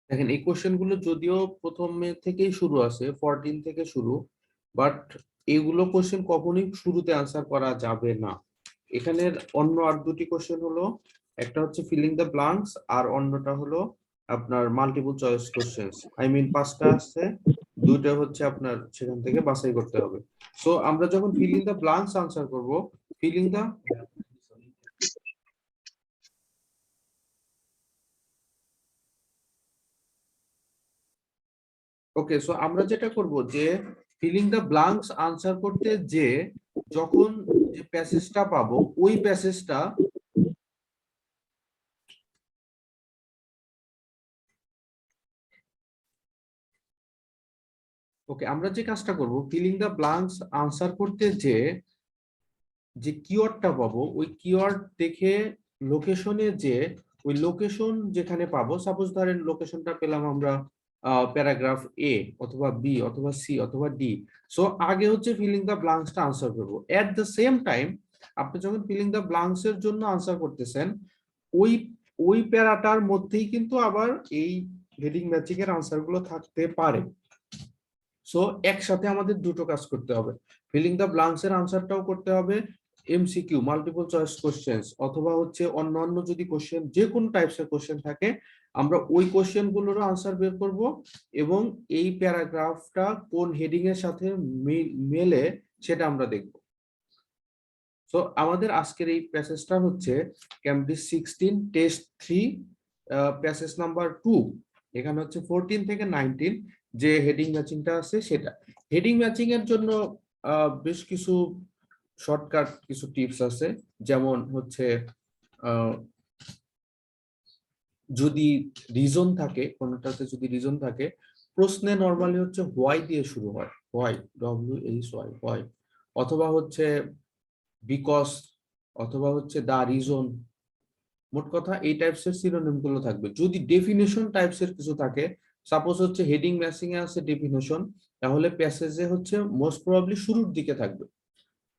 দেখেন এই কোশ্চেন গুলো যদিও প্রথমে থেকেই শুরু আছে, 14 থেকে শুরু, বাট এগুলো কোশ্চেন কখনোই শুরুতে আনসার করা যাবে না। এখানের অন্য আর দুটি কোশ্চেন হলো, একটা হচ্ছে ফিলিং দ্য ব্লাঙ্কস আর অন্যটা হলো আপনার multiple choice questions. I mean পাঁচটা আছে, দুইটা হচ্ছে আপনার সেখান থেকে বাছাই করতে হবে। সো আমরা যখন ফিলিং দ্য ব্লাঙ্কস আনসার করব, ফিলিং দ্য ওকে, সো আমরা যেটা করব যে ফিলিং দ্য ব্লাঙ্কস আনসার করতে যে যখন যে প্যাসেজটা পাবো ওই প্যাসেজটা ওকে, আমরা যে কাজটা করব ফিলিং দ্য ব্লাঙ্কস আনসার করতে যে যে কিওয়ার্ডটা পাবো ওই কিওয়ার্ড দেখে লোকেশনে যে ওই লোকেশন যেখানে পাবো, সাপোজ ধরেন লোকেশনটা পেলাম আমরা প্যারাগ্রাফ এ অথবা বি অথবা সি অথবা ডি। সো আগে হচ্ছে ফিলিং দ্য ব্লাঙ্কসটা আনসার করবো। এট দ্য সেম টাইম আপনি যখন ফিলিং দ্য ব্লাঙ্কস এর জন্য আনসার করতেছেন, ওই ওই প্যারাটার মধ্যেই কিন্তু আবার এই হেডিং ম্যাচিং এর আনসার গুলো থাকতে পারে। সো একসাথে আমাদের দুটো কাজ করতে হবে, ফিলিং দ্য ব্লাঙ্কস এর আনসারটাও করতে হবে, এমসিকিউ মাল্টিপল চয়েস কোশ্চেন্স অথবা হচ্ছে অন্যান্য যদি কোশ্চেন যে কোনো টাইপস এর কোশ্চেন থাকে আমরা ওই কোশ্চেন গুলোরও আনসার বের করব এবং এই প্যারাগ্রাফটা কোন হেডিং এর সাথে মেলে সেটা আমরা দেখব। সো আমাদের আজকের এই প্যাসেজটা হচ্ছে ক্যামব্রিজ 16 টেস্ট 3 প্যাসেজ নাম্বার 2। এখানে হচ্ছে 14 থেকে 19 যে হেডিং ম্যাচিংটা আছে সেটা। হেডিং ম্যাচিং এর জন্য বেশ কিছু শর্টকাট কিছু টিপস আছে, যেমন হচ্ছে যদি রিজন থাকে কোনটাতে, যদি রিজন থাকে প্রশ্নে নরমালি হচ্ছে হোয়াই দিয়ে শুরু হয়, হোয়াই, WHY হোয়াই, অথবা হচ্ছে বিকজ, অথবা হচ্ছে দা রিজন। মোট কথা এই টাইপসের সিনোনিম গুলো থাকবে। যদি ডেফিনেশন টাইপসের কিছু থাকে, সাপোজ হচ্ছে হেডিং ম্যাচিং এ আছে ডেফিনেশন, তাহলে প্যাসেজে হচ্ছে মোস্ট প্রবাবলি শুরুর দিকে থাকবে,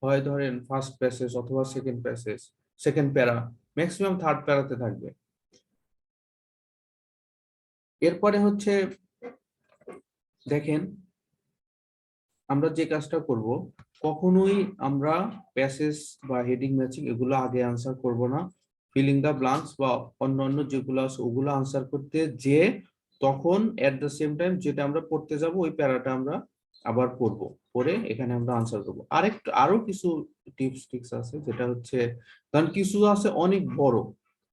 হয় ধরেন ফার্স্ট প্যাসেজ অথবা second passage, second para, maximum third প্যারাতে থাকবে। এরপরে হচ্ছে দেখেন আমরা যে কাজটা করব, কখনোই আমরা প্যাসেজ বা হেডিং ম্যাচিং এগুলো আগে আনসার করব না। ফিলিং দা ব্লাঙ্কস বা অন্যান্য যেগুলো আছে ওগুলো আনসার করতে যে তখন এট দ্য সেম টাইম যেটা আমরা পড়তে যাব ওই প্যারাটা আমরা আবার পড়ব, পড়ে এখানে আমরা আনসার করব। আরেকটু আরো কিছু টিপস টিক্স আছে, যেটা হচ্ছে কারণ কিছু আছে অনেক বড়,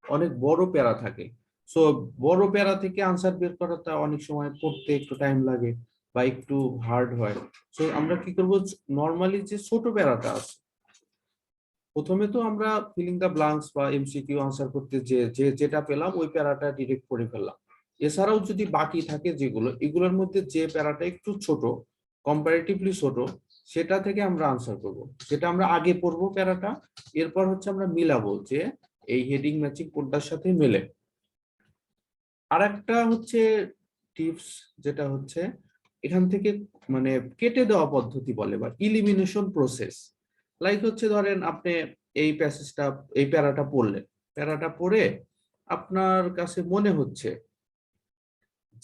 অনেক বড় প্যারা থাকে। সো বড় প্যারা থেকে আনসার বের করাটা অনেক সময় পড়তে একটু টাইম লাগে বা একটু হার্ড হয়। সো আমরা কি করব, নরমালি যে ছোট প্যারাটা আছে প্রথমে তো আমরা ফিলিং দা ব্লাঙ্কস বা এমসিকিউ আনসার করতে যে যেটা পেলাম ওই প্যারাটা ডিরেক্ট পড়ে ফেললাম। এছাড়াও যদি বাকি থাকে যেগুলো, এগুলোর মধ্যে যে প্যারাটা একটু ছোট, কম্পারেটিভলি ছোট, সেটা থেকে আমরা আনসার করব, সেটা আমরা আগে পড়বো প্যারাটা, এরপর হচ্ছে আমরা মিলাবো যে এই হেডিং ম্যাচিং কোনটার সাথে মেলে। আরেকটা হচ্ছে টিপস, যেটা হচ্ছে এখান থেকে মানে কেটে দেওয়া পদ্ধতি বলে বা ইলিমিনেশন প্রসেস। লাইক হচ্ছে ধরেন আপনি এই প্যাসেজটা, এই প্যারাটা পড়লেন, প্যারাটা পড়ে আপনার কাছে মনে হচ্ছে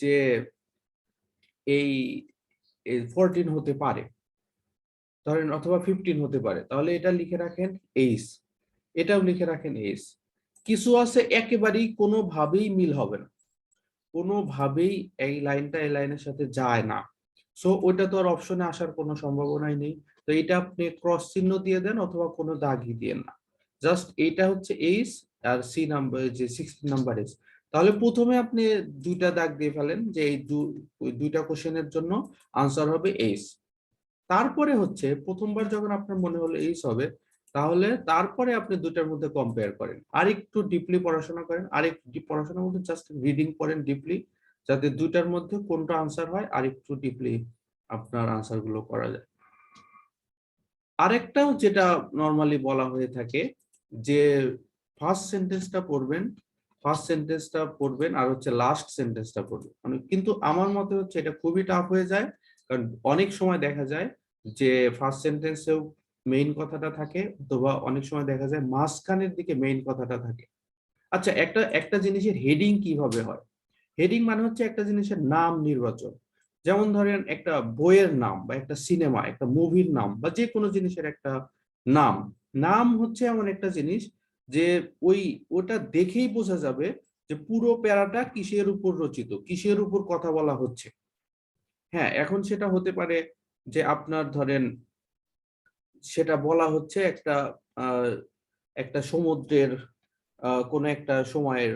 যে এই 14 হতে পারে ধরেন, অথবা 15 হতে পারে, তাহলে এটা লিখে রাখেন এইস, এটাও লিখে রাখেন এইস। কিছু আছে একেবারেই কোনোভাবেই মিল হবে না, কোনোভাবেই এই লাইনটা এই লাইনের সাথে যায় না, সো ওইটা তো আর অপশনে আসার কোনো সম্ভাবনাই নেই। তো এটা আপনি ক্রস চিহ্ন দিয়ে দেন অথবা কোনো দাগই দিয়ে না, জাস্ট এইটা হচ্ছে এইস আর সি নাম্বার যে 16 নাম্বার এস। তাহলে প্রথমে আপনি দুইটা দাগ দিয়ে ফেলেন যে এই ওই দুইটা কোশ্চেনের জন্য আনসার হবে এইস। তারপরে হচ্ছে প্রথমবার যখন আপনার মনে হলো এইস হবে, তাহলে তারপরে আপনি দুটার মধ্যে কম্পেয়ার করেন, আর একটু ডিপলি পড়াশোনা করেন, আর একটু পড়াশোনার মধ্যে জাস্ট রিডিং পড়েন ডিপলি, যাতে দুটার মধ্যে কোনটা আনসার হয় আর একটু ডিপলি আপনার আনসার গুলো করা যায়। আরেকটাও যেটা নর্মালি বলা হয়ে থাকে যে ফার্স্ট সেন্টেন্সটা পড়বেন, ফার্স্ট সেন্টেন্সটা পড়বেন আর হচ্ছে লাস্ট সেন্টেন্সটা পড়বেন, মানে কিন্তু আমার মতে হচ্ছে এটা খুবই টাফ হয়ে যায়, কারণ অনেক সময় দেখা যায় যে ফার্স্ট সেন্টেন্সেও মেইন কথাটা থাকে, অথবা অনেক সময় দেখা যায় মাঝখানের দিকে মেইন কথাটা থাকে। আচ্ছা, একটা একটা জিনিসের হেডিং কিভাবে হয়, হেডিং মানে হচ্ছে একটা জিনিসের নাম নির্বাচন। যেমন ধরেন একটা বইয়ের নাম বা একটা সিনেমা, একটা মুভির নাম বা যে কোনো জিনিসের একটা নাম। নাম হচ্ছে এমন একটা জিনিস যে ওটা দেখেই বোঝা যাবে যে পুরো প্যারাটা কিসের উপর রচিত, কিসের উপর কথা বলা হচ্ছে। হ্যাঁ, এখন সেটা হতে পারে যে আপনার ধরেন সেটা বলা হচ্ছে একটা আহ, একটা সমুদ্রের কোনো একটা সময়ের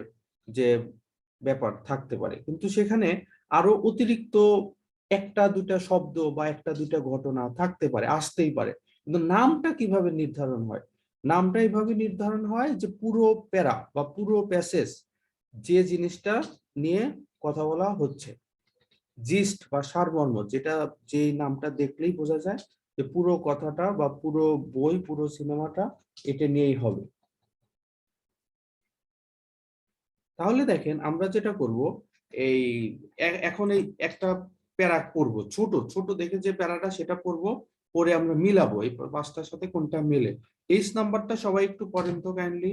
যে ব্যাপার থাকতে পারে, কিন্তু সেখানে আরো অতিরিক্ত একটা দুটা শব্দ বা একটা দুটা ঘটনা থাকতে পারে, আসতেই পারে। কিন্তু নামটা কিভাবে নির্ধারণ হয়? নামটা এইভাবে নির্ধারণ হয় যে পুরো প্যারা বা পুরো প্যাসেজ, যে জিনিসটা নিয়ে কথা বলা হচ্ছে, জিস্ট বা সারমর্ম, যেটা যেই নামটা দেখলেই বোঝা যায় যে পুরো কথাটা বা পুরো বই, পুরো সিনেমাটা এটা নিয়েই হবে। তাহলে দেখেন আমরা যেটা করব, এই এখন এই একটা প্যারা করব, ছোট ছোট দেখে যে প্যারাটা সেটা করব, পরে আমরা মিলাবো এই পাঁচটার সাথে কোনটা মিলে। এইচ নাম্বারটা সবাই একটু পড়েন তো কাইন্ডলি,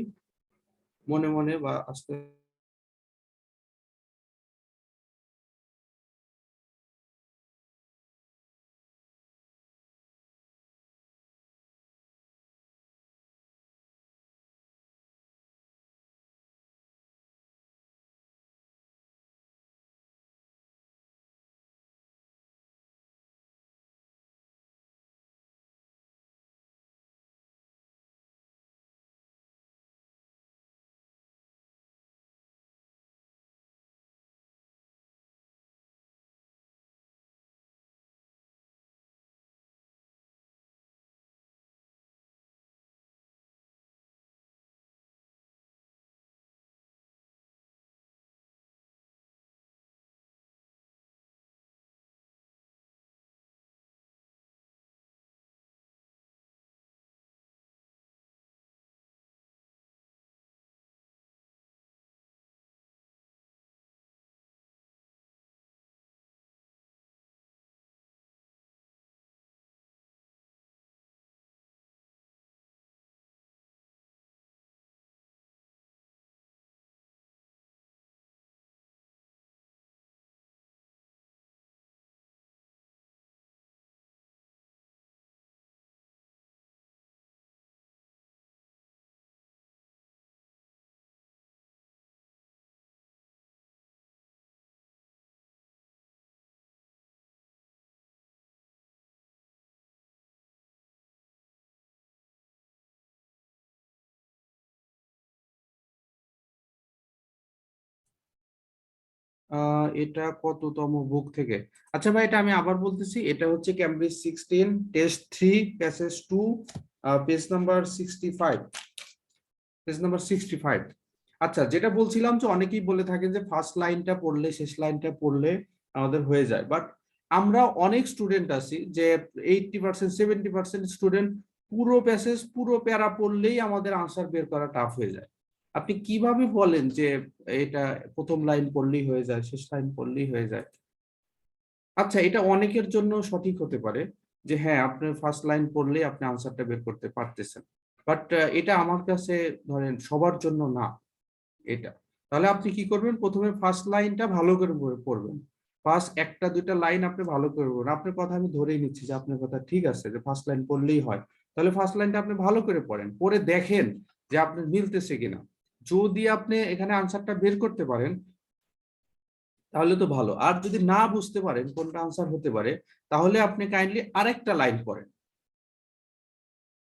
মনে মনে বা আস্তে। এটা কততম বুক থেকে? আচ্ছা ভাই, এটা আমি আবার বলতেছি, এটা হচ্ছে Cambridge 16 test 3 passage 2, page number 65, page number 65। আচ্ছা, যেটা বলছিলাম যে অনেকেই বলে থাকে যে ফার্স্ট লাইনটা পড়লে শেষ লাইনটা পড়লে আমাদের হয়ে যায়, বাট আমরা অনেক স্টুডেন্ট আছি যে 80% 70% স্টুডেন্ট পুরো প্যাসেজ পুরো প্যারা পড়লেই আমাদের আনসার বের করা টাফ হয়ে যায়। আপনি কিভাবে বলেন যে এটা প্রথম লাইন পড়লেই হয়ে যায়, শেষ লাইন পড়লেই হয়ে যায়? আচ্ছা, এটা অনেকের জন্য সঠিক হতে পারে যে হ্যাঁ, আপনার ফার্স্ট লাইন পড়লেই আপনি আনসারটা বের করতে পারতেছেন, বাট এটা আমার কাছে ধরেন সবার জন্য না এটা। তাহলে আপনি কি করবেন, প্রথমে ফার্স্ট লাইনটা ভালো করে পড়বেন। ফার্স্ট একটা দুইটা লাইন আপনি ভালো করে পড়বেন। আপনার কথা আমি ধরেই নিচ্ছি যে আপনার কথা ঠিক আছে, যে ফার্স্ট লাইন পড়লেই হয়। তাহলে ফার্স্ট লাইনটা আপনি ভালো করে পড়েন, পড়ে দেখেন যে আপনার মিলতেছে কিনা। যদি আপনি এখানে আনসারটা বের করতে পারেন তাহলে তো ভালো, আর যদি না বুঝতে পারেন কোনটা আনসার হতে পারে, তাহলে আপনি কাইন্ডলি আরেকটা লাইন পড়েন।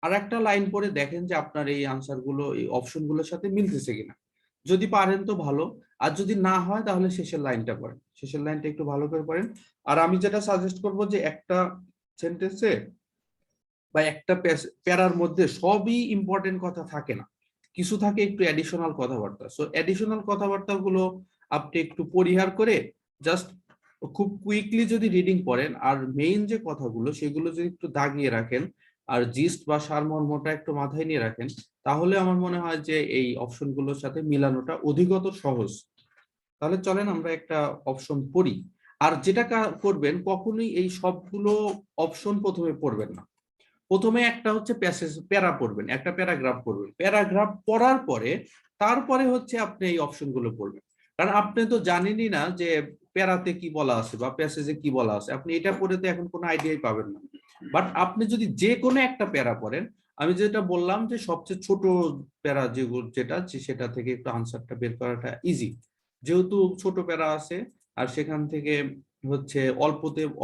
আর একটা লাইন পড়ে দেখেন যে আপনার এই আনসার গুলো, এই অপশন গুলোর সাথে মিলতেছে কিনা। যদি পারেন তো ভালো, আর যদি না হয় তাহলে শেষের লাইনটা পড়েন, শেষের লাইনটা একটু ভালো করে পড়েন। আর আমি যেটা সাজেস্ট করব যে একটা সেন্টেন্সে বা একটা প্যারার মধ্যে সবই ইম্পর্টেন্ট কথা থাকে না, কিছু থাকে একটু অ্যাডিশনাল কথাবার্তা। সো অ্যাডিশনাল কথাবার্তা গুলো আপনি একটু পরিহার করে জাস্ট খুব কুইকলি যদি রিডিং পড়েন, আর মেইন যে কথাগুলো সেগুলো যদি একটু দাগিয়ে রাখেন, আর জিস্ট বা সারমর্মটা একটু মাথায় নিয়ে রাখেন, তাহলে আমার মনে হয় যে এই অপশনগুলোর সাথে মিলানোটা অধিকতর সহজ। তাহলে চলেন আমরা একটা অপশন পড়ি। আর যেটা করবেন, কখনোই এই সবগুলো অপশন প্রথমে পড়বেন না। প্রথমে একটা হচ্ছে প্যাসেজ প্যারা পড়বেন, একটা প্যারাগ্রাফ পড়বেন, প্যারাগ্রাফ পড়ার পরে তারপরে হচ্ছে আপনি এই অপশনগুলো পড়বেন। কারণ আপনি তো জানেনই না যে প্যারাতে কি বলা আছে বা প্যাসেজে কি বলা আছে, আপনি এটা পড়ে তো এখন কোনো আইডিয়াই পাবেন না। বাট আপনি যদি যে কোনো একটা প্যারা পড়েন, আমি যেটা বললাম যে সবচেয়ে ছোট প্যারা যেগুলো যেটা সেটা থেকে একটু আনসারটা বের করাটা ইজি, যেহেতু ছোট প্যারা আছে আর সেখান থেকে হচ্ছে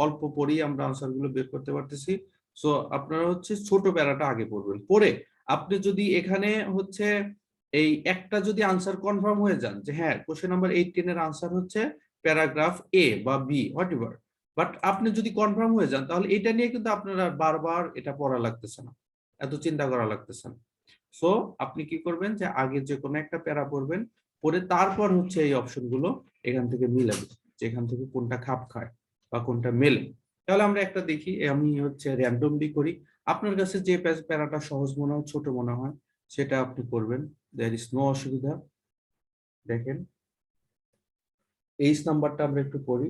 অল্প পড়েই আমরা আনসার গুলো বের করতে পারতেছি। সো আপনারা হচ্ছে ছোট প্যারাটা আগে পড়বেন, পড়ে আপনি যদি এখানে হচ্ছে এই একটা যদি আনসার কনফার্ম হয়ে যান যে হ্যাঁ কোশ্চেন নাম্বার 18 এর আনসার হচ্ছে প্যারাগ্রাফ এ বা বি হোয়াট এভার, বাট আপনি যদি কনফার্ম হয়ে যান তাহলে এটা নিয়ে কিন্তু আপনারা বারবার এটা পড়া লাগতেছে না, এত চিন্তা করা লাগতেছে না। সো আপনি কি করবেন যে আগে যে কোনো একটা প্যারা পড়বেন, পড়ে তারপর হচ্ছে এই অপশনগুলো এখান থেকে মিলাবে, যে এখান থেকে কোনটা খাপ খায় বা কোনটা মেলে। তাহলে আমরা একটা দেখি, আমি হচ্ছে র্যান্ডমলি করি, আপনার কাছে যে প্যারাটা সহজ মনে হয় ছোট মনে হয় সেটা আপনি করবেন, দেয়ার ইজ নো অসুবিধা। দেখেন এইচ নাম্বারটা আমরা একটু করি।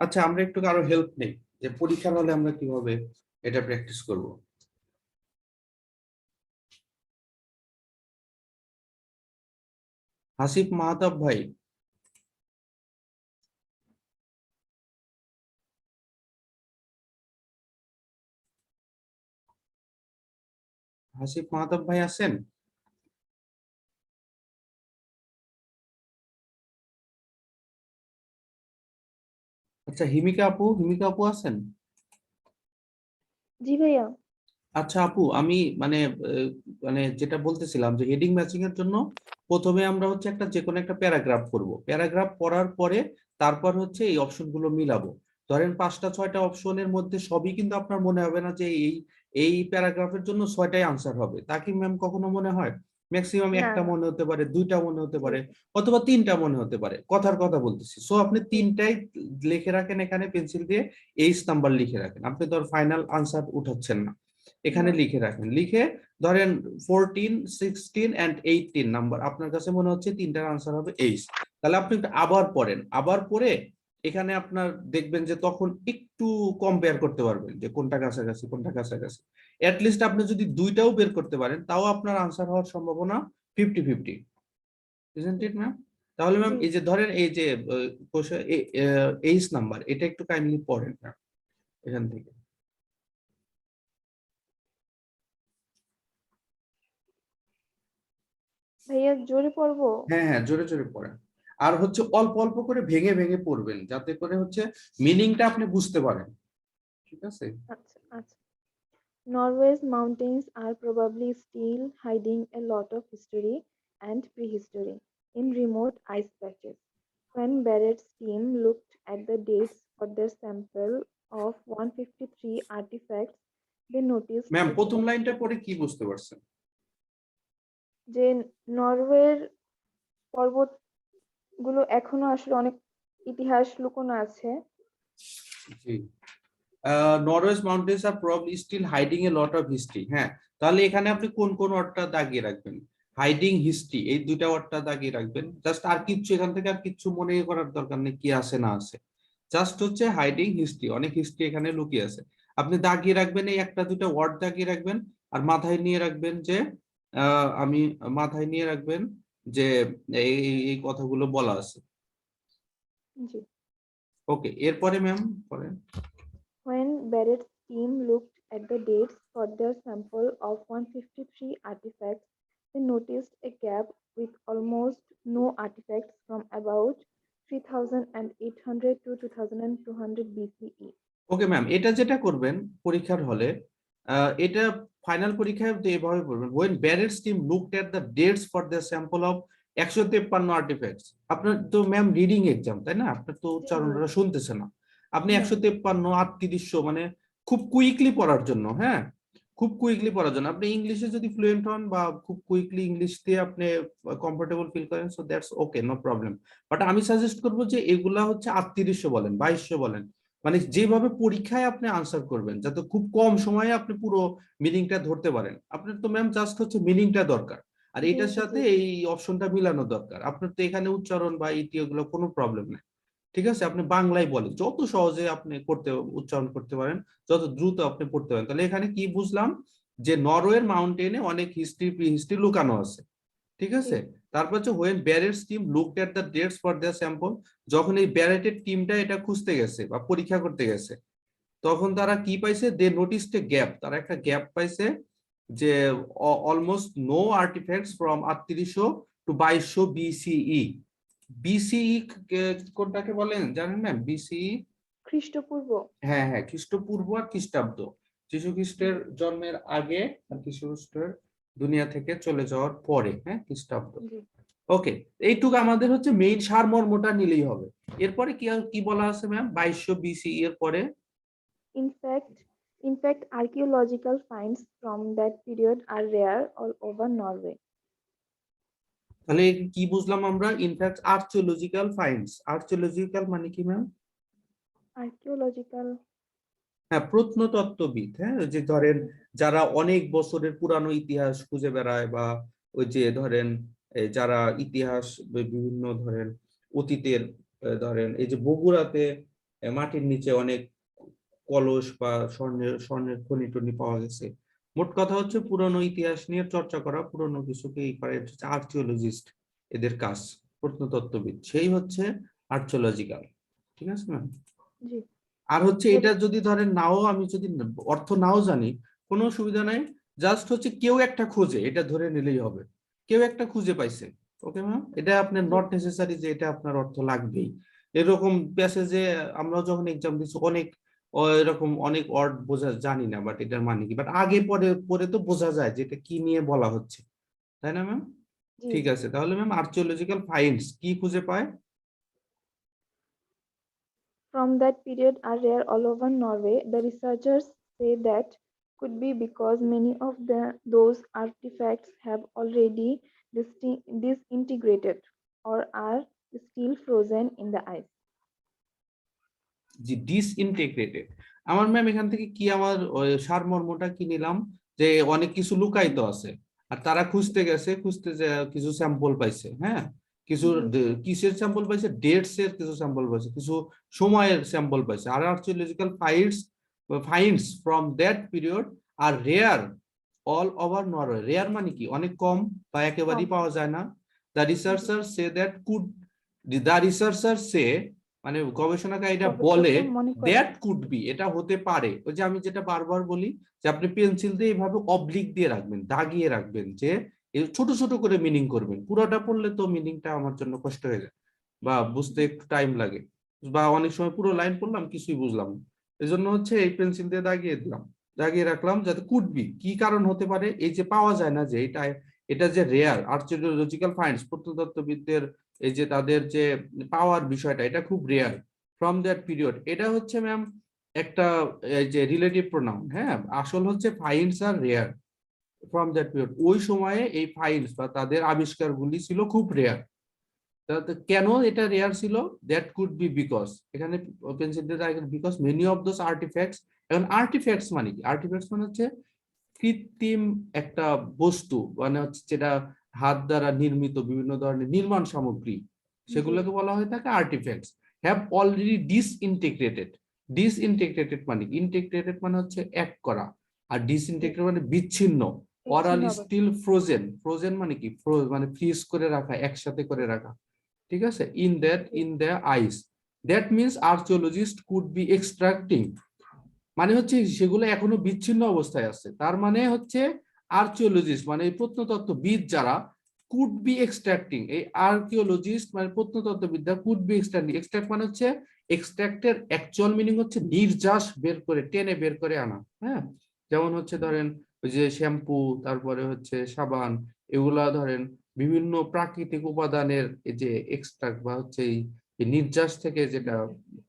আচ্ছা আমরা একটু কারো হেল্প নেই, যে পরীক্ষার হলে আমরা কিভাবে এটা প্র্যাকটিস করব। হাসিফ মাহতাব ভাই, হাসিফ মাহতাব ভাই আছেন? আচ্ছা হিমিকা আপু আছেন? জি ভাইয়া। আচ্ছা আপু, আমি মানে মানে যেটা বলতেছিলাম যে হেডিং ম্যাচিং এর জন্য প্রথমে আমরা হচ্ছে একটা যে কোনো একটা প্যারাগ্রাফ করব, প্যারাগ্রাফ পড়ার পরে তারপর হচ্ছে এই অপশনগুলো মিলাবো। ধরেন 5টা 6টা অপশনের মধ্যে সবই কিন্তু আপনার মনে হবে না যে এই এই প্যারাগ্রাফের জন্য 6টাই আনসার হবে, তা কি ম্যাম কখনো মনে হয়? ম্যাক্সিমাম না একটা না। মনে হতে পারে, 2টা মনে হতে জি পারে, অথবা 3টা মনে হতে পারে, কথার কথা বলতেছি। সো আপনি জি 3টাই লিখে রাখেন, এখানে পেন্সিল দিয়ে এইচ নাম্বার লিখে রাখেন, আপনি তো ফাইনাল আনসার উঠাচ্ছেন না, এখানে না। লিখে রাখেন। লিখে ধরেন 14 16 এন্ড 18 নাম্বার আপনার কাছে মনে হচ্ছে তিনটার আনসার হবে 8, তাহলে আপনি একটু আবার পড়েন, আবার পড়ে এখানে আপনার দেখবেন যে তখন একটু কম্পেয়ার করতে পারবেন যে কোনটা কাছাকাছি কোনটা কাছাকাছি। লিস্ট আপনি যদি দুইটাও বের করতে পারেন তাও আপনার আনসার হওয়ার সম্ভাবনা 50-50, ইজন্ট ইট ম্যাম? তাহলে ম্যাম জি এই যে ধরেন এই যে এইচ নাম্বার, এটা একটু কাইন্ডলি পড়েন ম্যাম এখান থেকে। ভাইয়া, জোরে পড়বো? হ্যাঁ হ্যাঁ জোরে জোরে পড়েন। আর হচ্ছে অল্প অল্প করে ভেঙে ভেঙে পড়বেন যাতে করে হচ্ছে মিনিংটা আপনি বুঝতে পারেন, ঠিক আছে? আচ্ছা আচ্ছা। Norway's mountains are probably still hiding a lot of history and prehistory in remote ice patches. When Barrett's team looked at the dates for their sample of 153 artifacts, they noticed ma'am a প্রথম gap লাইনটা পড়ে কি বুঝতে পারছেন? যে নরওয়ের পর্বতগুলো এখনো আসলে অনেক ইতিহাস লুকোনো আছে। জি, Norway's mountains are probably still hiding a lot of history. হ্যাঁ, তাহলে এখানে আপনি কোন কোন ওয়ার্ডটা দাগিয়ে রাখবেন? হাইডিং হিস্ট্রি, এই দুইটা ওয়ার্ডটা দাগিয়ে রাখবেন। জাস্ট আর কিচ্ছু এখান থেকে আর কিচ্ছু মনে করার দরকার নেই কি আছে না আছে, জাস্ট হচ্ছে হাইডিং হিস্ট্রি, অনেক হিস্ট্রি এখানে লুকিয়ে আছে। আপনি দাগিয়ে রাখবেন, এই একটা দুইটা ওয়ার্ড দাগিয়ে রাখবেন। আর মাথায় নিয়ে রাখবেন যে আমি মাথায় নিয়ে রাখবেন যে এই এই কথাগুলো বলা আছে। জি। ওকে, এরপরে ম্যাম পরে। When Barrett's team looked at the dates for their sample of 153 artifacts, they noticed a gap with almost no artifacts from about 3800 to 2200 BCE. Okay ma'am, এটা যেটা করবেন পরীক্ষার হলে, এটা ফাইনাল পরীক্ষায় তো এভাবে পড়বেন, when Barrett's team looked at the dates for their sample of 153 artefacts. আপনার তো ম্যাম রিডিং এক্সাম তাই না, আপনার তো জি জি। উচ্চারণটা শুনতেছে না। আপনি না। 153 3800 মানে খুব কুইকলি পড়ার জন্য, হ্যাঁ খুব কুইকলি পড়ার জন্য, আপনি ইংলিশে যদি ফ্লুয়েন্ট হন বা খুব কুইকলি ইংলিশ দিয়ে আপনি কমফোর্টেবল ফিল করেন, so that's okay, no problem. But আমি সাজেস্ট করবো যে এগুলা হচ্ছে 3800 বলেন 2200 বলেন, মানে যেভাবে পরীক্ষায় আপনি আনসার করবেন যাতে খুব কম সময়ে আপনি পুরো মিনিংটা ধরতে পারেন। আপনার তো ম্যাম জাস্ট হচ্ছে মিনিংটা দরকার, আর জি এটার জি জি। সাথে এই অপশনটা মিলানো দরকার। আপনার তো এখানে উচ্চারণ বা ইতি এগুলো কোনো প্রবলেম নেই, ঠিক আছে? আপনি বাংলায় বলেন, যত সহজে আপনি করতে উচ্চারণ করতে পারেন, যত দ্রুত আপনি পড়তে পারেন। তাহলে এখানে কি বুঝলাম, যে নরওয়ের মাউন্টেনে অনেক হিস্ট্রি প্রি হিস্ট্রি লুকানো আছে, ঠিক আছে। তারপর হচ্ছে when Barrett's team looked at the dates for their sample, যখন এই ব্যারেটের টিমটা এটা খুঁজতে গেছে বা পরীক্ষা করতে গেছে, তখন তারা কি পাইছে, দে নোটিসড এ গ্যাপ, তারা একটা গ্যাপ পাইছে যে almost no artefacts from 3800 to 2200 BCE. BCE কোনটাকে বলেন জানেন ম্যাম? বিসিই খ্রিস্টপূর্ব। হ্যাঁ হ্যাঁ, খ্রিস্টপূর্ব আর খ্রিস্টাব্দ, যীশু খ্রিস্টের জন্মের আগে আর যীশু খ্রিস্টের দুনিয়া থেকে চলে যাওয়ার পরে, হ্যাঁ খ্রিস্টাব্দ। জি। ওকে, এইটুকু আমাদের হচ্ছে মেইন সারমর্মটা নিলেই হবে। এরপরে কি কি বলা আছে ম্যাম 2200 বিসিই এর পরে? In fact, archaeological finds from that period are rare all over Norway. তাহলে কি বুঝলাম আমরা? ইনফ্যাক্ট আর্কিওলজিক্যাল ফাইন্ডস, আর্কিওলজিক্যাল মানে কি ম্যাম? Archaeological, হ্যাঁ, প্রত্নতত্ত্ববিদ, হ্যাঁ, যে ধরেন যারা অনেক বছরের পুরানো ইতিহাস খুঁজে বেড়ায়, বা ওই যে ধরেন যারা ইতিহাস বিভিন্ন ধরেন অতীতের, ধরেন এই যে বগুড়াতে মাটির নিচে অনেক কলস বা স্বর্ণের খনি টনি পাওয়া গেছে। মোট কথা হচ্ছে পুরনো ইতিহাস নিয়ে চর্চা করা, পুরনো কিছুকে এই করে আর্কিওলজিস্ট, এদের কাজ প্রত্নতত্ত্ববিদ, সেই হচ্ছে আর্কিওলজিক্যাল। ঠিক আছে ম্যাম? জি। আর হচ্ছে এটা যদি ধরেন নাও, আমি যদি অর্থ নাও জানি, কোনো সুবিধা নাই, জাস্ট হচ্ছে কেউ একটা খোঁজে, এটা ধরে নিলেই হবে, কেউ একটা খুঁজে পাইছে। ওকে ম্যাম, এটা আপনার নট নেসেসারি যে এটা আপনার অর্থ লাগবেই। এরকম প্যাসেজে আমরা যখন এক্সাম দিচ্ছি অনেক এরকম অনেক ওয়ার্ড বোঝা জানি না, বাট এটার মানে কি, বাট আগে পরে পরে তো বোঝা যায় যে এটা কি নিয়ে বলা হচ্ছে, তাই না ম্যাম? জি। ঠিক আছে, তাহলে ম্যাম আর্কিওলজিক্যাল ফাইন্ডস কি খুঁজে পায়? From that period are rare all over Norway. The researchers say that could be because many of those artifacts have already disintegrated or are still frozen in the ice. জি, ডিসইনটেগ্রেটেড। আমার ma'am এখান থেকে কি আমার সারমর্মটা কি নিলাম, যে অনেক কিছু লুকায়িত আছে, আর তারা খুঁজতে গেছে, খুঁজতে যে কিছু স্যাম্পল পাইছে, হ্যাঁ কিছু কিসের স্যাম্পল পাইছে, ডেটস এর কিছু স্যাম্পল পাইছে, কিছু সময়ের স্যাম্পল পাইছে। আর archaeological finds from that period are rare all over Norway. Rare মানে কি অনেক কম বা একেবারেই পাওয়া যায় না। The researcher say that could, the researcher say মানে গবেষণাকারীরা বলে দ্যাট কুড বি, এটা হতে পারে। ওই যে আমি যেটা বারবার বলি যে আপনি পেন্সিল দিয়ে এইভাবে অবলিক দিয়ে রাখবেন, দাগিয়ে রাখবেন, যে ছোট ছোট করে মিনিং করবেন। পুরোটা পড়লে তো মিনিংটা আমার জন্য কষ্ট হয়ে যায় বা বুঝতে একটু টাইম লাগে, বা অনেক সময় পুরো লাইন পড়লাম কিছুই বুঝলাম না। এই জন্য হচ্ছে এই পেন্সিল দিয়ে দাগিয়ে দিলাম, দাগিয়ে রাখলাম, যাতে কুড বি কি কারণ হতে পারে, এই যে পাওয়া যায় না যে এটা যে রেয়ার আর্কিওলজিক্যাল ফাইন্ডস, প্রত্নতত্ত্ববিদদের এই যে তাদের যে পাওয়ার বিষয়টা, এটা খুব রেয়ার ফ্রম দ্যাট পিরিয়ড। এটা হচ্ছে ম্যাম একটা এই যে রিলেটিভ প্রোনাউন, হ্যাঁ আসল হচ্ছে finds are rare from that period. ওই সময়ে এই ফাইন্ডস বা তাদের আবিষ্কারগুলি ছিল খুব রেয়ার। কেন এটা রেয়ার ছিল? দ্যাট কুড বি বিকজ, এখানে because many of those artefacts. এখন আর্টিফ্যাক্টস মানে কি? আর্টিফ্যাক্টস মানে হচ্ছে কৃত্রিম একটা বস্তু, মানে হচ্ছে যেটা হাত দ্বারা নির্মিত বিভিন্ন ধরনের নির্মাণ সামগ্রী, সেগুলোকে বলা হয় থাকে artifacts. Have already disintegrated. Disintegrated মানে ইন্টিগ্রেটেড মানে হচ্ছে এক করা, আর ডিসইনটেগ্রেটেড মানে বিচ্ছিন্ন। অরাল স্টিল ফ্রোজেন, ফ্রোজেন মানে কি? মানে ফ্রিজ করে রাখা, একসাথে করে রাখা, ঠিক আছে। In the ice, that means archaeologist could be extracting, মানে হচ্ছে সেগুলো এখনো বিচ্ছিন্ন অবস্থায় আছে। তার মানে হচ্ছে আর্কিওলজিস্ট মানে প্রত্নতত্ত্ববিদ যারা, কুড বি এক্সট্রাক্টিং, এই আর্কিওলজিস্ট মানে প্রত্নতত্ত্ববিদ্যা কুড বি এক্সট্রাক্টিং। এক্সট্রাক্ট মানে হচ্ছে, এক্সট্রাক্টের অ্যাকচুয়াল মিনিং হচ্ছে নির্যাস, বের করে টেনে বের করে আনা, হ্যাঁ। যেমন হচ্ছে ধরেন ওই যে শ্যাম্পু, তারপরে হচ্ছে সাবান, এগুলা ধরেন বিভিন্ন প্রাকৃতিক উপাদানের এই যে এক্সট্রাক্ট বা হচ্ছে এই নির্যাস থেকে যেটা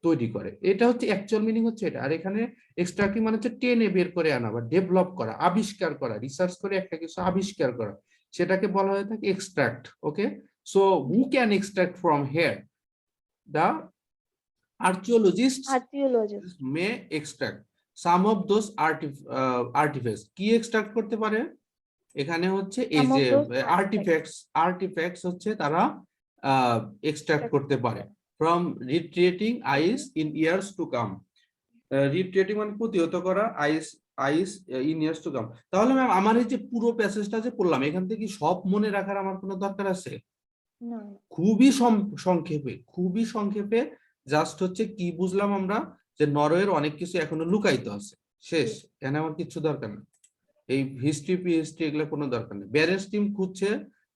তৈরি করে, এটা হচ্ছে অ্যাকচুয়াল মিনিং হচ্ছে এটা। আর এখানে এক্সট্রাক্টিং মানে হচ্ছে টেনে বের করে আনা বা ডেভেলপ করা, আবিষ্কার করা, রিসার্চ করে একটা কিছু আবিষ্কার করা, সেটাকে বলা হয়ে থাকে extract. Okay, so who can extract from here? The archaeologists may extract some of those artifacts। কি এক্সট্রাক্ট করতে পারে? এখানে হচ্ছে এই যে আর্টিফ্যাক্টস হচ্ছে তারা এক্সট্রাক্ট করতে পারে from retreating ice in years to come. Retreating মানে প্রতিহত করা, ice ice in years to come. তাহলে ম্যাম আমার এই যে পুরো প্যাসেজটা যে পড়লাম এখান থেকে কি সব মনে রাখার আমার কোনো দরকার আছে? না। খুবই সংক্ষেপে, খুবই সংক্ষেপে জাস্ট হচ্ছে কি বুঝলাম আমরা, যে নরওয়ের অনেক কিছু এখনো লুকায়িত আছে, শেষ। জি এখানে আমার কিছু দরকার নেই, এই হিস্ট্রি পিহিস্ট্রি এগুলো কোনো দরকার নেই। ব্যারেন্স টিম খুঁজছে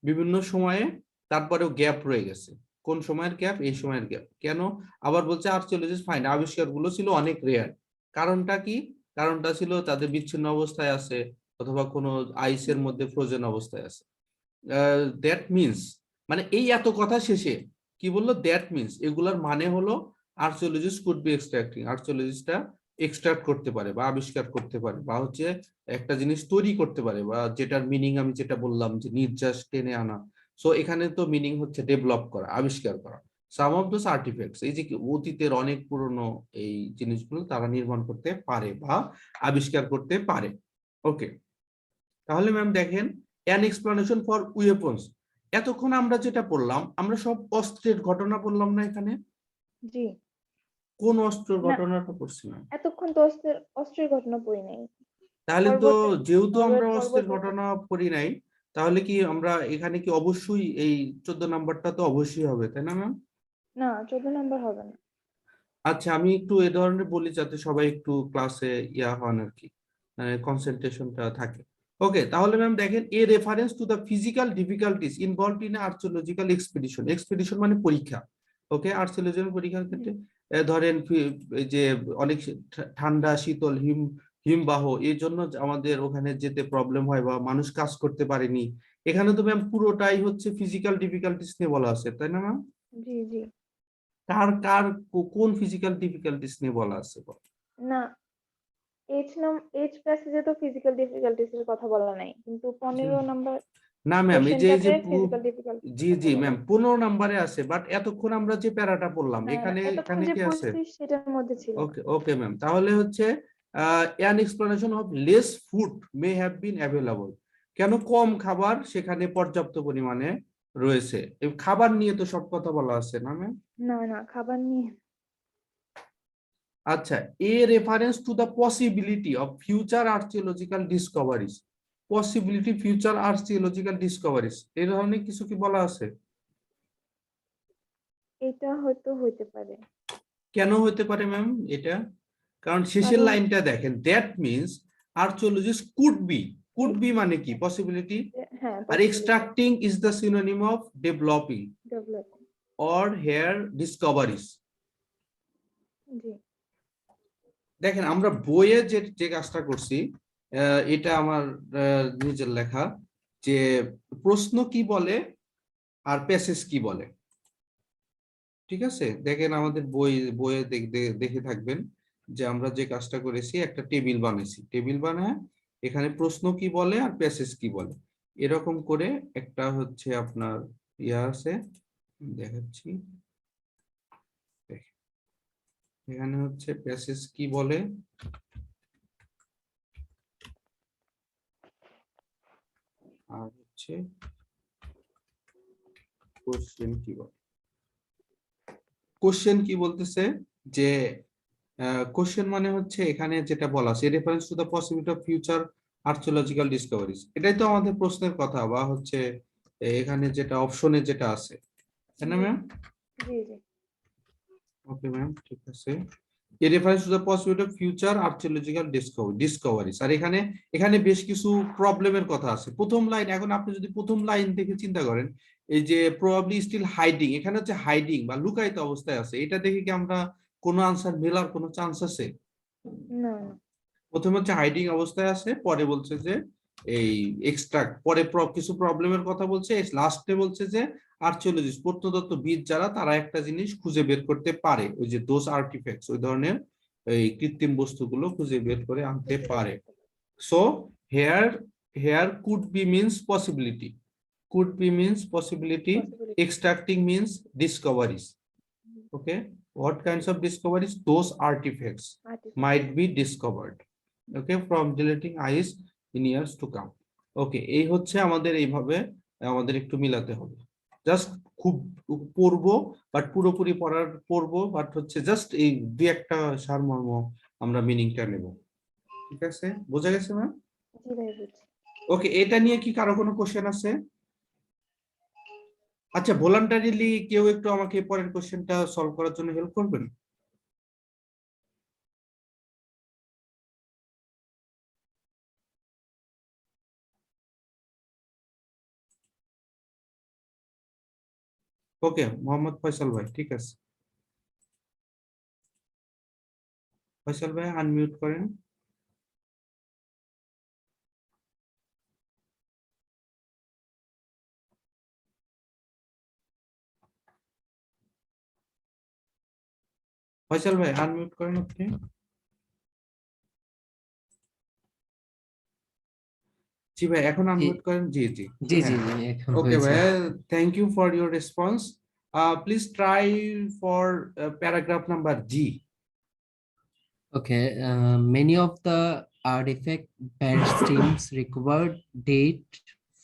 বিভিন্ন সময়ে, তারপরেও গ্যাপ রয়ে গেছে। কোন সময়ের গ্যাপ? এই সময়ের গ্যাপ। কেন? আবার বলছে আর্কিওলজিস্ট ফাইন্ড আবিষ্কার গুলো ছিল অনেক রেয়ার। কারণটা কি? কারণটা ছিল তাদের বিচ্ছিন্ন অবস্থায় আছে, অথবা কোনো আইসের মধ্যে ফ্রোজেন অবস্থায় আছে। দ্যাট মিনস, মানে এই এত কথা শেষে কি বললো? দ্যাট মিনস, এগুলার মানে হলো আর্কিওলজিস্ট কুড বি এক্সট্রাক্টিং, আর্কিওলজিস্টরা এক্সট্রাক্ট করতে পারে বা আবিষ্কার করতে পারে বা হচ্ছে একটা জিনিস তৈরি করতে পারে, বা যেটার মিনিং আমি যেটা বললাম যে নির্যাস টেনে আনা। সো এখানে তো মিনিং হচ্ছে ডেভেলপ করা, আবিষ্কার করা। সাম অফ দোস আর্টিফ্যাক্টস, এই যে কি অতীতের অনেক পুরনো এই জিনিসগুলো তারা নির্মাণ করতে পারে বা আবিষ্কার করতে পারে। ওকে, তাহলে ম্যাম দেখেন, অ্যান এক্সপ্লানেশন ফর ওয়েপন্স। এতক্ষণ আমরা যেটা পড়লাম, আমরা সব অস্ত্রের ঘটনা পড়লাম না এখানে? জি। কোন অস্ত্রের না, ঘটনাটা পড়ছি না? এতক্ষণ তো অস্ত্রের ঘটনা পড়ি নাই। তাহলে তো পর্বতের, যেহেতু আমরা নরওয়ের অস্ত্রের পর্বতের ঘটনা কথা। পড়ি নাই, তাহলে কি আমরা এখানে কি অবশ্যই এই 14 নাম্বারটা তো অবশ্যই হবে, তাই না ম্যাম? না, 14 নম্বর হবে না। আচ্ছা, আমি একটু এ ধরনের বলি যাতে সবাই একটু ক্লাসে ইয়া হন আর কি, কনসেন্ট্রেশনটা থাকে। ওকে, তাহলে ম্যাম দেখেন, এ reference to the physical difficulties involved in archaeological expedition. Expedition মানে পরীক্ষা। ওকে, আর্কিওলজিক্যাল পরীক্ষার ক্ষেত্রে ধরেন এই যে অনেক ঠান্ডা শীতল হিমবাহ, এর জন্য আমাদের ওখানে যেতে প্রবলেম হয় বা মানুষ কাজ করতে পারেনি। এখানে তো ম্যাম পুরোটাই হচ্ছে ফিজিক্যাল ডিফিকাল্টিস নিয়ে বলা আছে, তাই না ম্যাম? জি জি। কার কার কোন ফিজিক্যাল ডিফিকাল্টিস নিয়ে বলা আছে? না, এইচ প্যাসেজে তো ফিজিক্যাল ডিফিকাল্টিস এর কথা বলা নাই, কিন্তু 15 নম্বর না ম্যাম, এই যে কোশ্চেনটাতে ফিজিক্যাল ডিফিকাল্টিস এর জি কথা জি বলা ম্যাম, আছে। 15 নম্বরে আছে, বাট এতক্ষণ আমরা যে প্যারাটা পড়লাম না না, এখানে এতক্ষণ এখানে যে কি আছে? পড়ছি সেটার মধ্যে ছিল না। ওকে ওকে ম্যাম, তাহলে হচ্ছে an explanation of less food may have been available. কেন কম খাবার সেখানে পর্যাপ্ত পরিমাণে রয়েছে? এই খাবার নিয়ে তো সব কথা বলা আছে না ম্যাম? না না, খাবার নিয়ে। আচ্ছা, a reference to the possibility of future archaeological discoveries. Possibility future archaeological discoveries, এই ধরনের কিছু কি বলা আছে? এটা হয়তো হইতে পারে। কেন হতে পারে ম্যাম এটা? কারণ শেষের কারণ লাইনটা দেখেন, that means archaeologist could be মানে কি? পসিবিলিটি। হ্যাঁ, আর possibility. Extracting is the synonym of developing develop. Or here discoveries. জি দেখেন, আমরা বইয়ে যে যে কাজটা করছি, এটা আমার নিজের লেখা, যে প্রশ্ন কি বলে আর প্যাসেজ কি বলে। ঠিক আছে, দেখেন আমাদের বইয়ে দেখে থাকবেন যে আমরা যে কাজটা করেছি, একটা টেবিল বানাইছি, টেবিল বানায় এখানে প্রশ্ন কি বলে আর প্যাসেজ কি বলে এরকম করে একটা হচ্ছে আপনার ইয়া আছে, দেখাচ্ছি। দেখেন, এখানে হচ্ছে প্যাসেজ কি বলে আর হচ্ছে কোশ্চেন কি বলে। কোশ্চেন কি বলতেছে যে, কোশ্চেন মানে হচ্ছে এখানে যেটা বলা আছে, reference to the possibility of future archaeological discoveries, এটাই তো আমাদের প্রশ্নের কথা, বা হচ্ছে এখানে যেটা অপশনে যেটা আছে, তাই না জি ম্যাম? জি জি। ওকে ম্যাম, ঠিক আছে। A reference to the possibility of future archaeological discoveries. আর এখানে এখানে বেশ কিছু প্রবলেমের কথা আছে। প্রথম লাইন, এখন আপনি যদি প্রথম লাইন থেকে চিন্তা করেন, এই যে প্রবাবলি স্টিল হাইডিং, এখানে হচ্ছে হাইডিং বা লুকায়িত অবস্থায় আছে, এটা দেখে কি আমরা কোনো আনসার মেলার কোনো চান্স আছে? না না। প্রথমে হচ্ছে হাইডিং অবস্থায় আছে, পরে বলছে যে এই এক্সট্রাক্ট, পরে কিছু প্রবলেমের কথা বলছে, লাস্টে বলছে যে আর্কিওলজিস্ট প্রত্নতত্ত্ববিদ যারা, তারা একটা জিনিস খুঁজে বের করতে পারে, ওই যে দোজ আর্টিফ্যাক্টস, ওই ধরনের এই কৃত্রিম বস্তুগুলো খুঁজে বের করে আনতে খুঁজে বের পারে। করতে পারে। So here here could be means possibility, could be means possibility, possibility. extracting means discoveries. Okay, what kinds of discoveries? Those artifacts artificial. might be discovered, okay, from deleting ice in years to come. Okay, এই হচ্ছে আমাদের, এইভাবে আমাদের একটু মিলাতে হবে। Just খুব পড়বো, বাট পুরোপুরি পড়বো, বাট হচ্ছে জাস্ট এই দুই একটা সারমর্ম আমরা মিনিংটা নেব। ঠিক আছে, বোঝা গেছে ম্যাম? জি ভাই বুঝছি। ওকে, এটা নিয়ে কি কারো কোনো কোশ্চেন আছে? আচ্ছা, ভলান্টারিলি কেউ একটু আমাকে পরের কোশ্চেনটা সলভ করার জন্য হেল্প করবেন? ওকে, মোহাম্মদ ফয়সাল ভাই, ঠিক আছে। ফয়সাল ভাই আনমিউট করেন। ফয়সাল ভাই আনমিউট করেন আপনি। জি ভাই, এখন জি আনমিউট করেন। জি জি। জি জি হ্যাঁ, জি, এখন ওকে হয়েছে। ভাই, thank you for your response. Please try for paragraph number G. Okay, many of the artifact bear streams recovered date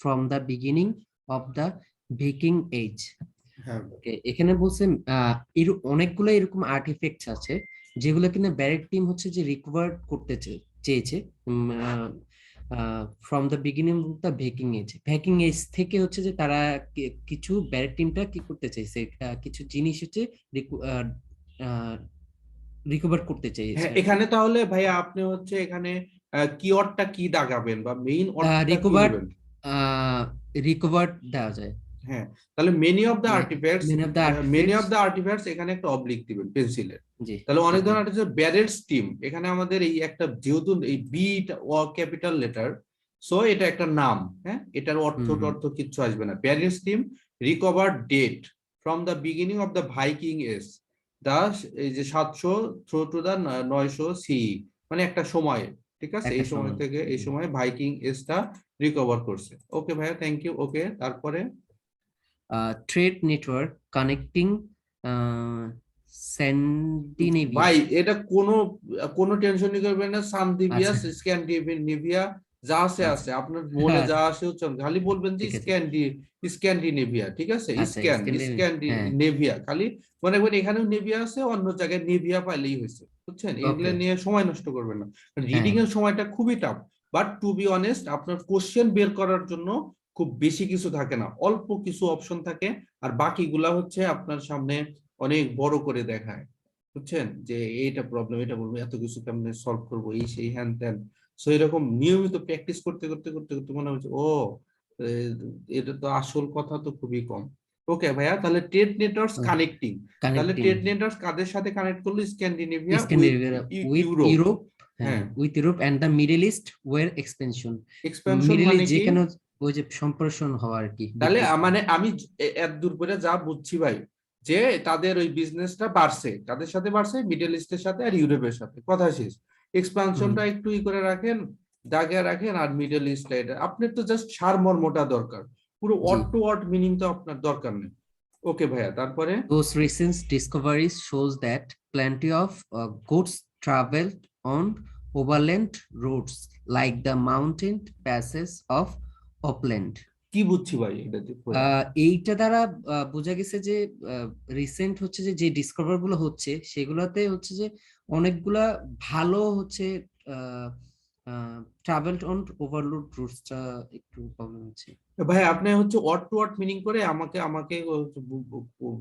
from the beginning of the Viking Age. হ্যাঁ Okay, এখানে বলছে অনেকগুলো এরকম আর্টিফেক্টস আছে যেগুলো কিনা ব্যারেট টিম হচ্ছে যে রিকভার করতে চেয়েছে from the beginning of the Viking age. Viking age থেকে হচ্ছে যে তারা কিছু ব্যারেট টিমটা কি করতে চাইছে, কিছু জিনিস হচ্ছে রিকভার করতে হ্যাঁ, চাইছে আর কি। এখানে তাহলে ভাইয়া আপনি হচ্ছে এখানে কিওয়ার্ডটা কি দাগাবেন বা মেইন অর্থটা কি রিকভার নেবেন? রিকভার দেওয়া যায়। হ্যাঁ, তাহলে many of the artefacts, many of the many artefacts. Of the artefacts এখানে একটা অবলিক দিবেন পেন্সিলের। জি তাহলে অনেক ওকে। ধরনের আর্টিফ্যাক্ট ব্যারেট স্টিম, এখানে আমাদের এই একটা যেহেতু এই বি ও ক্যাপিটাল লেটার, সো এটা একটা নাম। হ্যাঁ, এটার অর্থ হুম টর্থ কিচ্ছু আসবে না। Barrett's team recover date from the beginning of the Viking age, দা এই যে 700 থ্রু টু দা 900 সি, মানে একটা সময়। ঠিক আছে, একটা এই সময় সময়। থেকে এই সময় ভাইকিং এজটা রিকভার করছে। ওকে ভাইয়া, থ্যাংক ইউ। ওকে, তারপরে ট্রেড নেটওয়ার্ক কানেক্টিং স্যান্ডিনেভিয়া। ভাই এটা কোনো কোনো টেনশনই করবেন না। সানদিভিয়া, আচ্ছা স্ক্যান্ডিনেভিয়া যা আছে আচ্ছা আছে, আপনার মনে যা আচ্ছা, আসে উচ্চারণ খালি বলবেন যে ঠিক আছে। স্ক্যান্ডিনেভিয়া। ঠিক আছে, আচ্ছা স্ক্যান্ডিনেভিয়া, হ্যাঁ স্ক্যান্ডিনেভিয়া খালি মনে করবেন, এখানেও নেভিয়া আছে, অন্য জায়গায় নেভিয়া পাইলেই হয়েছে। বুঝছেন, এগুলো ওকে নিয়ে সময় নষ্ট করবেন না। হ্যাঁ। রিডিং এর সময়টা খুবই tough, but to be honest আপনার কোশ্চেন বের করার জন্য খুব বেশি কিছু থাকে না, অল্প কিছু অপশন থাকে, আর বাকিগুলা হচ্ছে আপনার সামনে অনেক বড় করে দেখায়। বুঝছেন, যে এইটা প্রবলেম, এটা বলবো, এত কিছু কেমনে সলভ করবো, এই সেই হ্যান ত্যান। সো এরকম নিয়মিত প্র্যাকটিস করতে করতে করতে করতে মনে হচ্ছে ও, এ, এটা তো আসল কথা তো খুবই কম। ওকে ভাইয়া, তাহলে ট্রেড নেটওয়ার্কস কানেক্টিং, তাহলে কানেক্টিং ট্রেড নেটওয়ার্কস কাদের সাথে কানেক্ট করলো? Scandinavia with Scandinavia with Europe. Europe. হ্যাঁ হ্যাঁ, with Europe and the Middle East war expansion. Expansion middle মানে ইস্ট কি? যেখানে ওই যে সম্প্রসারণ হওয়া আর কি, তাহলে বিদ্যুৎ। মানে আমি এত দূর করে যা বুঝছি ভাই, যে তাদের ওই বিজনেসটা বাড়ছে, তাদের সাথে বাড়ছে, মিডল ইস্টের সাথে আর ইউরোপের সাথে, কথা শেষ। হুম এক্সপানশনটা একটু ই করে রাখেন, দাগে রাখেন, আর মিডল ইস্ট এটা আপনার তো জাস্ট সারমর্মটা দরকার, পুরো জি। ওয়ার্ড টু ওয়ার্ড মিনিং তো আপনার দরকার নেই। ওকে ভাইয়া, তারপরে Those recent discoveries shows that plenty of goods traveled on overland routes like the mountain passes of Upland. কি বুঝছি ভাই এটা পড়ে? এইটা দ্বারা বোঝা গেছে যে রিসেন্ট হচ্ছে যে যে ডিসকভার গুলো হচ্ছে সেগুলোতে হচ্ছে যে অনেকগুলা ভালো হচ্ছে ট্রাভেলড অন ওভারলোড রুটসটা একটু প্রবলেম হচ্ছে। ভাই আপনি হচ্ছে ওয়ার্ড টু ওয়ার্ড মিনিং করে আমাকে আমাকে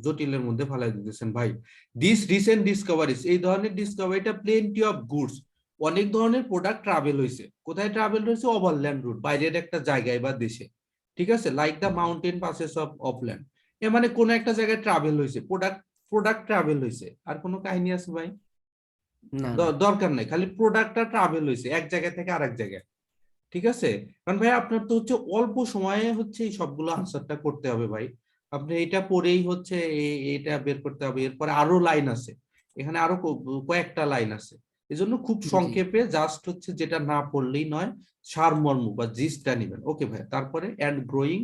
জটিলের মধ্যে ফেলাই দিতেছেন ভাই। দিস রিসেন্ট ডিসকভারিজ, এই ধরনের ডিসকভারিটা প্লেন্টি অফ গুডস, অনেক ধরনের প্রোডাক্ট ট্রাভেল হয়েছে। কোথায় ট্রাভেল হয়েছে? ওভারল্যান্ড রুট, বাইরের একটা জায়গায় বা দেশে। ঠিক আছে, like the mountain passes of Oppland, এ মানে কোন একটা জায়গায় ট্রাভেল হয়েছে, প্রোডাক্ট প্রোডাক্ট ট্রাভেল হয়েছে। আর কোনো কাহিনী আছে ভাই? না না। দরকার নেই, খালি প্রোডাক্টটা ট্রাভেল হয়েছে এক জায়গা থেকে আরেক জায়গায়। ঠিক আছে, কারণ ভাই আপনার তো হচ্ছে অল্প সময়ে হচ্ছে এই সবগুলো আনসারটা করতে হবে ভাই। আপনি এটা পড়েই হচ্ছে এটা বের করতে হবে, এরপরে আরো লাইন আছে, এখানে আরো কয়েকটা লাইন আছে। এজন্য খুব জি। সংক্ষেপে জাস্ট হচ্ছে যেটা না পড়লেই নয়, সারমর্ম বা জিসটা নেবেন। ওকে ভাই, তারপরে and growing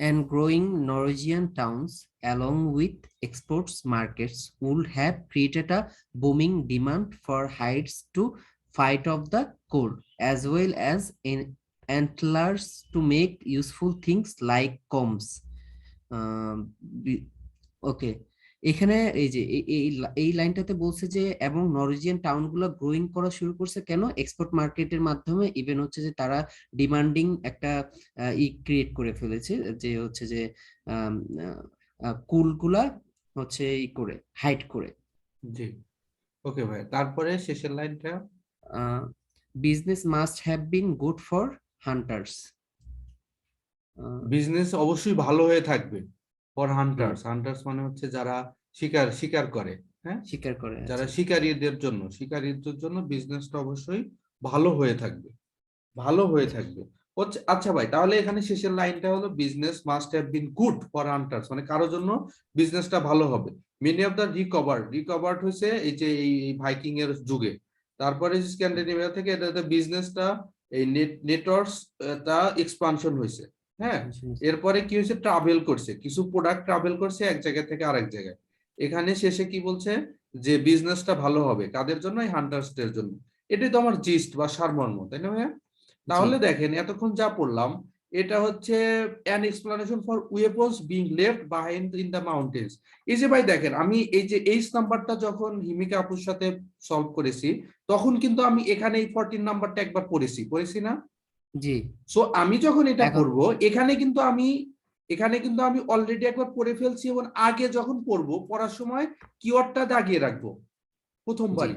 And growing Norwegian towns, along with exports markets, would have created a booming demand for hides to fight off the cold, as well as in antlers to make useful things like combs. Um, ওকে, এখানে এই যে এই লাইনটাতে বলছে যে এবং Norwegian টাউনগুলো growing করা শুরু করছে কেন, এক্সপোর্ট মার্কেটের মাধ্যমে। ইভেন হচ্ছে যে তারা ডিমান্ডিং একটা ক্রিয়েট করে ফেলেছে, যে হচ্ছে যে কুলগুলা হচ্ছে করে হাইড করে। জি, ওকে ভাই, তারপরে শেষের লাইনটা। Business must have been good for hunters. Business অবশ্যই ভালো হয়ে থাকবে ফর হান্টার্স। হান্টার্স মানে হচ্ছে যারা শিকার শিকার করে, হ্যাঁ, স্বীকার করে, যারা আচ্ছা। শিকারীদের জন্য বিজনেসটা অবশ্যই ভালো হয়ে থাকবে, ভালো হয়ে থাকবে। আচ্ছা ভাই, তাহলে এখানে শেষের লাইনটা হলো business must have been good for hunters, মানে কারোর জন্য বিজনেসটা ভালো হবে। মেনি অফ দা রিকভার্ড হয়েছে এই যে এই ভাইকিং এর যুগে। তারপরে স্ক্যান্ডিনেভিয়া থেকে এটা বিজনেসটা এই নেটওয়ার্কস টা এক্সপানশন হয়েছে, হ্যাঁ। এরপরে কি হয়েছে, ট্রাভেল করছে, কিছু প্রোডাক্ট ট্রাভেল করছে এক জায়গা থেকে আরেক জায়গায়। এখানে শেষে কি বলছে, যে বিজনেসটা ভালো হবে কাদের জন্য, এই হান্টার্সদের জন্য। এটাই তো আমার জিস্ট বা সারমর্ম, তাই না ভাইয়া? জি, তাহলে দেখেন এতক্ষণ যা পড়লাম, এটা হচ্ছে an explanation for weapons being left behind in the mountains। এই যে ভাই দেখেন, আমি এই যে এইচ নাম্বারটা যখন হিমিকা আপুর সাথে সলভ করেছি, তখন কিন্তু আমি এখানে এই 14 নাম্বারটা একবার পড়েছি না? জি। সো আমি যখন এটা এখন পড়বো, এখানে কিন্তু আমি অলরেডি একবার পড়ে ফেলছি, এবং আগে যখন পড়বো, পড়ার সময় কিওয়ার্ডটা দাগিয়ে রাখবো জি, প্রথমবারই,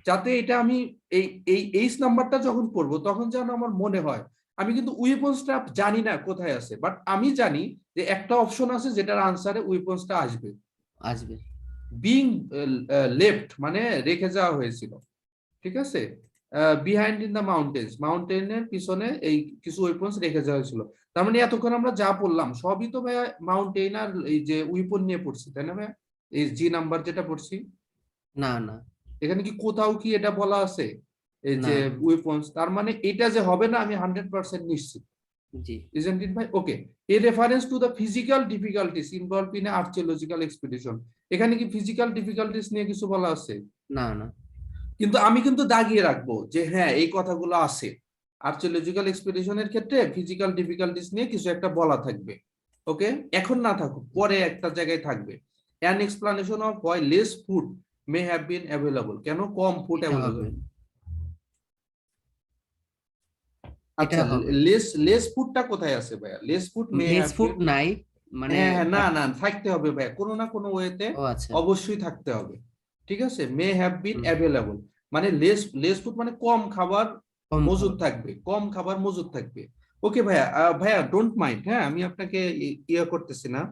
যাতে এটা আমি এই এই এইচ নাম্বারটা যখন পড়বো তখন যেন আমার মনে হয়। আমি কিন্তু উইপন্সটা জানি না কোথায় আছে, বাট আমি জানি যে একটা অপশন আছে যেটার আনসারে উইপন্সটা আসবে। আসবে। বিং লেফট মানে রেখে যাওয়া হয়েছিল, ঠিক আছে। বিহাইন্ড ইন দ্য মাউন্টেনের পিছনে এই কিছু উইপন্স রেখে যাওয়া হয়েছিল। তার মানে এতক্ষণ আমরা যা পড়লাম সবই তো ভাইয়া মাউন্টেন আর এই যে উইপন নিয়ে পড়ছি, তাই না ভাইয়া? এই জি নাম্বার যেটা পড়ছি, না, না, এখানে কি কোথাও কি এটা বলা আছে এই না। যে উইপন্স? তার মানে এটা যে হবে না আমি 100% নিশ্চিত, জি, isn't it ভাই? Okay, a reference to the physical difficulties involve in archaeological expedition. এখানে কি ফিজিক্যাল ডিফিকাল্টিস নিয়ে কিছু বলা আছে? না, না। কিন্তু আমি কিন্তু দাগিয়ে রাখবো যে হ্যাঁ এই কথাগুলো আছে, আর্চিওলজিক্যাল এক্সপিডিশনের ক্ষেত্রে ফিজিক্যাল ডিফিকাল্টিস নিয়ে কিছু একটা বলা থাকবে। ওকে, এখন না থাকুক, পরে একটা জায়গায় থাকবে। An explanation of why less food may have been available, কেন কম ফুড এটা অ্যাভেলেবল। হবে, এটা আচ্ছা, হবে। লেস ফুডটা কোথায় আছে ভাইয়া? Less food may less have food been, নাই, মানে হ্যাঁ হ্যাঁ, না না, থাকতে হবে ভাইয়া, কোনো না কোনো ওয়েতে ও আচ্ছা। অবশ্যই থাকতে হবে, ঠিক আছে। মে হ্যাভ বিন হুম, অ্যাভেলেবল মানে লেস ফুড মানে কম খাবার কম মজুদ খাবার। থাকবে, কম খাবার মজুদ থাকবে। ওকে ভাইয়া, ভাইয়া ডোন্ট মাইন্ড, হ্যাঁ, আমি আপনাকে ইয়ে করতেছি না,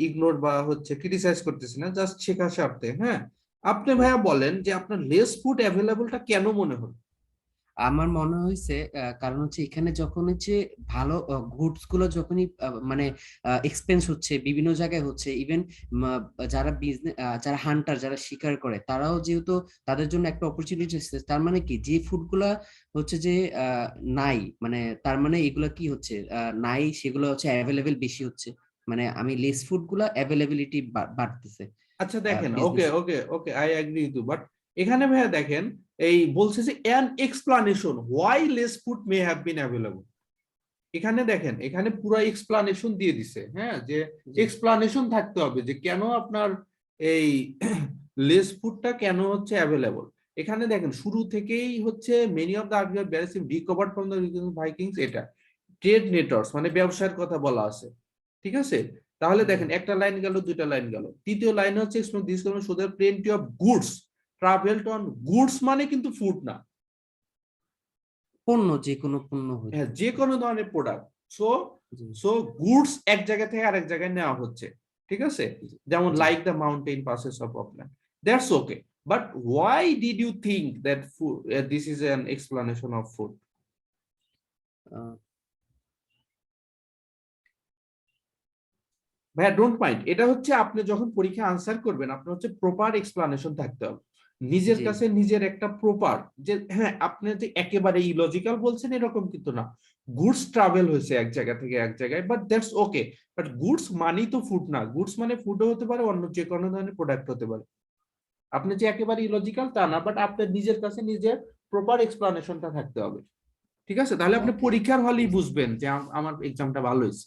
ইগনোর বা হচ্ছে ক্রিটিসাইজ করতেছি না, জাস্ট শেখার স্বার্থে, হ্যাঁ। আপনি হুম। ভাইয়া বলেন যে আপনার লেস ফুড অ্যাভেলেবলটা কেন মনে হলো? আমার মনে হয়েছে কারণ হচ্ছে এখানে যখন হচ্ছে ভালো গুডস গুলো যখনই মানে এক্সপেন্স হচ্ছে বিভিন্ন জায়গায় হচ্ছে, ইভেন যারা বিজনেস যারা হান্টার যারা শিকার করে তারাও যেহেতু তাদের জন্য একটা অপরচুনিটি আছে, তার মানে কি যে ফুড গুলা হচ্ছে যে নাই, মানে তার মানে এগুলা কি হচ্ছে নাই, সেগুলো হচ্ছে অ্যাভেলেবেল বেশি হচ্ছে, মানে আমি লেস ফুড গুলা অ্যাভেলেবিলিটি বাড়তেছে আচ্ছা দেখেন, okay business. Okay okay, I agree with you, but এখানে ভাইয়া দেখেন, এই বলছে যে an explanation why less food may have been available. এখানে দেখেন, এখানে পুরো এক্সপ্লানেশন দিয়ে দিছে, হ্যাঁ, যে এক্সপ্লানেশন থাকতে হবে যে কেন আপনার এই লেস ফুডটা কেন হচ্ছে অ্যাভেলেবল। এখানে দেখেন শুরু থেকেই হচ্ছে মেনি অফ দ্য আর্লিয়ার ব্যারেসিভ রিকভার্ড ফ্রম দ্য ভাইকিংস, এটা ট্রেড নেটওয়ার্কস মানে ব্যবসার কথা বলা আছে, ঠিক আছে। তাহলে দেখেন একটা লাইন গেল, দুইটা লাইন গেল, তৃতীয় লাইন হচ্ছে this show that plenty of goods travelled on, goods মানে কিন্তু ফুড না, পণ্য, যে কোনো পণ্য হইতে হ্যাঁ, যে কোনো ধরনের প্রোডাক্ট। সো জি, সো গুডস এক জায়গা থেকে আরেক জায়গায় নেওয়া হচ্ছে, ঠিক আছে, জি, যেমন জি। Like the mountain passes of Oppland, that's okay. But why did you think that food, this is an explanation of food? Ah, ভাইয়া ডোন্ট মাইন্ড, এটা হচ্ছে আপনি যখন পরীক্ষা আনসার করবেন আপনার হচ্ছে প্রপার এক্সপ্লানেশন থাকতে হবে নিজের জি, কাছে, নিজের একটা প্রপার, যে হ্যাঁ আপনি যে একেবারে ইলজিক্যাল বলছেন এরকম কিন্তু না। গুডস ট্রাভেল হয়েছে এক জায়গা থেকে এক জায়গায়, but that's okay. But goods মানেই তো ফুড না, গুডস মানে ফুডও হতে পারে, অন্য যে কোনো ধরনের প্রোডাক্ট হতে পারে। আপনি যে একেবারে ইলজিক্যাল তা না, বাট আপনার নিজের কাছে নিজের প্রপার এক্সপ্লানেশনটা থাকতে হবে, ঠিক আছে। তাহলে আপনি ওকে। পরীক্ষার হলেই বুঝবেন যে আমার এক্সামটা ভালো হয়েছে।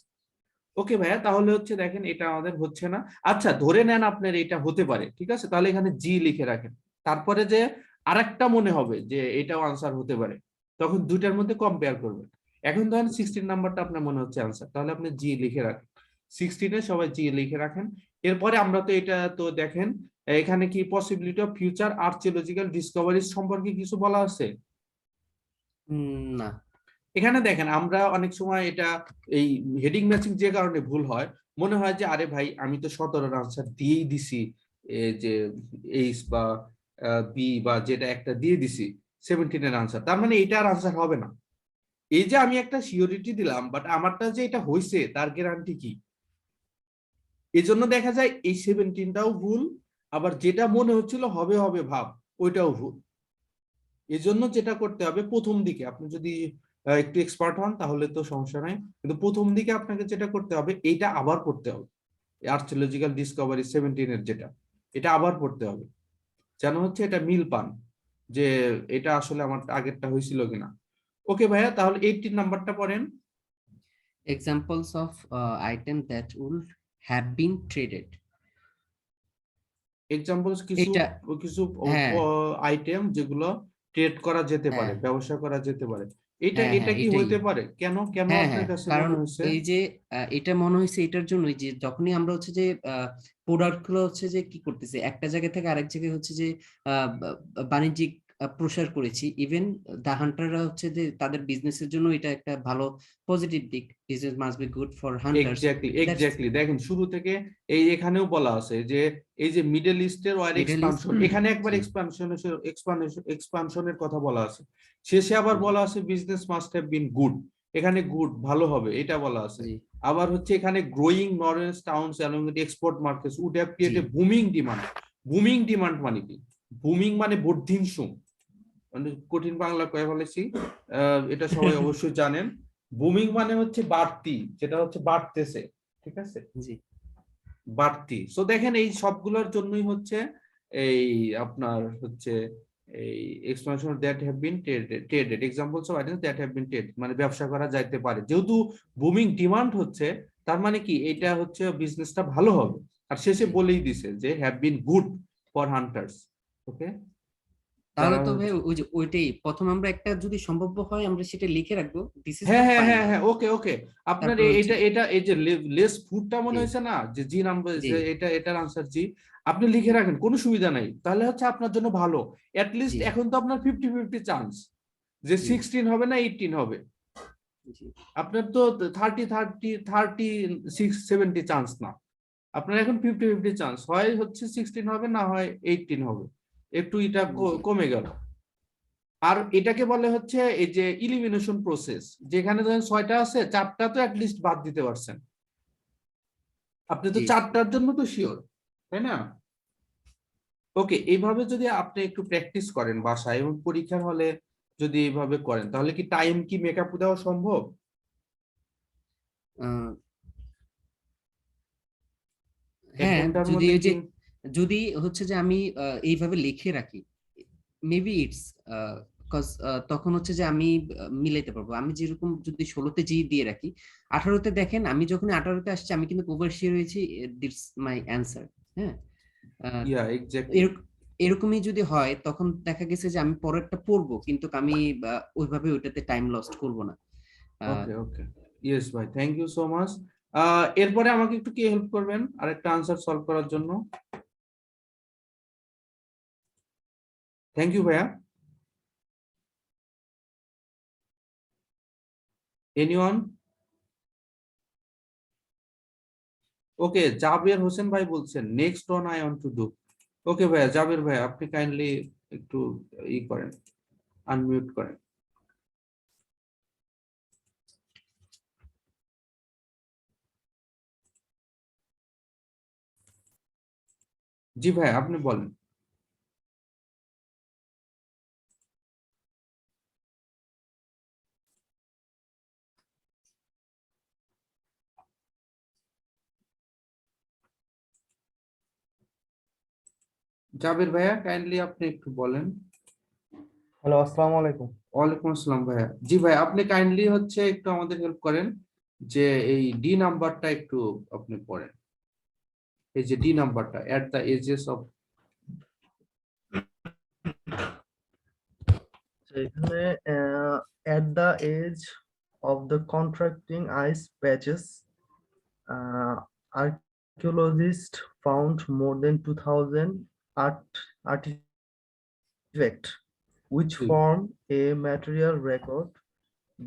ওকে ভাইয়া, তাহলে হচ্ছে দেখেন এটা আমাদের হচ্ছে না। আচ্ছা ধরে নেন আপনার এটা হতে পারে, ঠিক আছে, তাহলে এখানে জি লিখে রাখেন। তারপরে যে আরেকটা মনে হবে যে এটাও আনসার হতে পারে, তখন দুইটার মধ্যে কম্পেয়ার করবেন। এখন ধরেন 16 নাম্বারটা আপনার মনে হচ্ছে আনসার, তাহলে আপনি জি লিখে রাখেন। 16-এ সবাই জি লিখে রাখেন। এরপরে আমরা তো এটা তো দেখেন এখানে কি পসিবিলিটি অফ ফিউচার আর্চিওলজিক্যাল ডিসকভারিজ সম্পর্কে কিছু বলা আছে। না। এখানে দেখেন আমরা অনেক সময় এটা এই হেডিং ম্যাচিং যে কারণে ভুল হয়, মনে হয় যে আরে ভাই আমি তো 17-এর আনসার দিয়েই দিছি, যে এইচ বা বি বা যেটা একটা দিয়ে দিছি 17-এর আনসার, তার মানে এটার আনসার হবে না। এই যে আমি একটা সিওরিটি দিলাম, বাট আমারটা যে এটা হয়েছে তার গ্যারান্টি কি? এই জন্য দেখা যায় এই 17টাও ভুল, আবার যেটা মনে হচ্ছিল হবে হবে ভাব ওইটাও ভুল। এজন্য যেটা করতে হবে প্রথম দিকে, আপনি যদি একটু এক্সপার্ট হন তাহলে তো সমস্যা নাই, কিন্তু প্রথম দিকে আপনাকে যেটা করতে হবে এইটা আবার পড়তে হবে। আর্কিওলজিক্যাল ডিসকভারি 17-এর যেটা, এটা আবার পড়তে হবে, যেন হচ্ছে এটা মিল পান যে এটা আসলে আমার আগেরটা হয়েছিল কিনা। ওকে ভাইয়া, তাহলে 18 নাম্বারটা পড়েন। Examples of item that would have been traded. Examples কিছু এটা কিছু হ্যাঁ আইটেম যেগুলো ট্রেড করা যেতে পারে, হ্যাঁ ব্যবসা করা যেতে পারে। এটা হ্যাঁ এটা হ্যাঁ কি এটাই। হইতে পারে? কেন কেন হ্যাঁ আপনার হ্যাঁ কাছে কারণ মনে হয়েছে? এই যে এটা মনে হয়েছে এটার জন্যই যে যখনই আমরা হচ্ছে যে প্রোডাক্ট গুলো হচ্ছে যে কি করতেছে একটা জায়গা থেকে আরেক জায়গায় হচ্ছে যে বাণিজ্যিক প্রসার করেছি, ইভেন দা হান্টাররা হচ্ছে যে তাদের বিজনেসের জন্য এটা একটা ভালো পজিটিভ দিক, business must be good for hunters. Exactly that's exactly, দেখেন শুরু থেকে এই এখানেও বলা আছে যে এই যে মিডল ইস্টের ওয়ার মিডল ইস্ট। এক্সপানশন, এখানে একবার জি এক্সপানশনের কথা বলা আছে, শেষে আবার জি বলা আছে business must have been good, এখানে গুড ভালো হবে এটা বলা আছে। জি আবার হচ্ছে এখানে growing north towns along the export markets would have জি created booming demand. Booming demand মানে কি? বুমিং মানে বর্ধিষ্ণু, মানে কঠিন বাংলা কয়ে ফেলেছি, এটা সবাই অবশ্যই জানেন। বুমিং মানে হচ্ছে বাড়তি, যেটা হচ্ছে বাড়তেছে, ঠিক আছে, জি বাড়তি। সো দেখেন এই সবগুলোর জন্যই হচ্ছে এই আপনার হচ্ছে এই expansion that have been traded, examples of items that have been trade, মানে ব্যবসা করা যাইতে পারে, যেহেতু বুমিং ডিমান্ড হচ্ছে তার মানে কি এটা হচ্ছে বিজনেসটা ভালো হবে। আর শেষে জি। বলেই দিছে যে have been good for hunters. Okay, তাহলে যারা তো ভাই ওই যে ওইটাই প্রথম আমরা একটা যদি সম্ভব হয় আমরা সেটা লিখে রাখবো, দিস ইজ হ্যাঁ দ্য হ্যাঁ হ্যাঁ ফাইনাল। হ্যাঁ, ওকে ওকে। আপনার তারপর হচ্ছে এটা এটা এই যে লেস ফুডটা মনে জি হয়েছে না যে জি নাম্বার, জি যে এটা এটার আনসার জি, আপনি লিখে রাখেন কোনো সুবিধা নাই, তাহলে হচ্ছে আপনার জন্য ভালো। জি লিস্ট এখন তো আপনার 50-50 চান্স যে জি 16 হবে না 18 হবে। জি আপনার তো 30-30-30-6-70 চান্স না, আপনার এখন 50-50 চান্স, হয় হচ্ছে 16 হবে না হয় 18 হবে, একটু এটা জি কমে গেল। আর এটাকে বলে হচ্ছে এই যে ইলিমিনেশন প্রসেস, যেখানে ধরেন 6টা আছে 4টা তো লিস্ট বাদ দিতে পারছেন, আপনি তো জি 4টার জন্য তো শিওর, তাই না? ওকে, এইভাবে যদি আপনি একটু প্র্যাকটিস করেন বাসায় এবং পরীক্ষার হলে যদি এইভাবে করেন, তাহলে কি টাইম কি মেকআপ দেওয়া সম্ভব? আহ, এক হ্যাঁ ঘন্টার যদি মধ্যে ওই কি? যে যদি হচ্ছে যে আমি এইভাবে লিখে রাখি, মেবি ইটস কজ তখন হচ্ছে যে আমি মিলাইতে পারবো। আমি যেরকম যদি 16তে জি দিয়ে রাখি, 18তে দেখেন আমি যখন 18তে আসছি আমি কিন্তু ওভার শিওর হয়েছি, দিটস মাই অ্যান্সার। হ্যাঁ আহ, ইয়া এক্স্যাক্টলি। এরকমই যদি হয় তখন দেখা গেছে যে আমি পরেরটা পড়বো কিন্তু আমি ওইভাবে ওইটাতে টাইম লস্ট করব না। আহ, ওকে ওকে, ইয়েস ভাই, থ্যাংক ইউ সো মাচ। এরপরে আমাকে একটু কি হেল্প করবেন আরেকটা আনসার সলভ করার জন্য? থ্যাংক ইউ ভাইয়া। এনিওয়ান? ওকে, জাবের হোসেন ভাই বলছেন next one I want to do. Okay ভাইয়া, জাবের ভাই আপনি কাইন্ডলি একটু ই করেন, আনমিউট করেন। জি ভাই আপনি বলেন। জাবের ভাইয়া কাইন্ডলি আপনি একটু বলেন। হ্যালো, আসসালামু আলাইকুম। ওয়ালাইকুম আসসালাম ভাইয়া। জি ভাই আপনি কাইন্ডলি হচ্ছে একটু আমাদের হেল্প করেন। যে এই ডি নাম্বারটা একটু আপনি পড়েন, এই যে ডি নাম্বারটা এট দ্য এজেস অফ। এখানে at the edge of the contracting ice patches, archaeologists found more than 2000 artifacts which Hmm. form a material record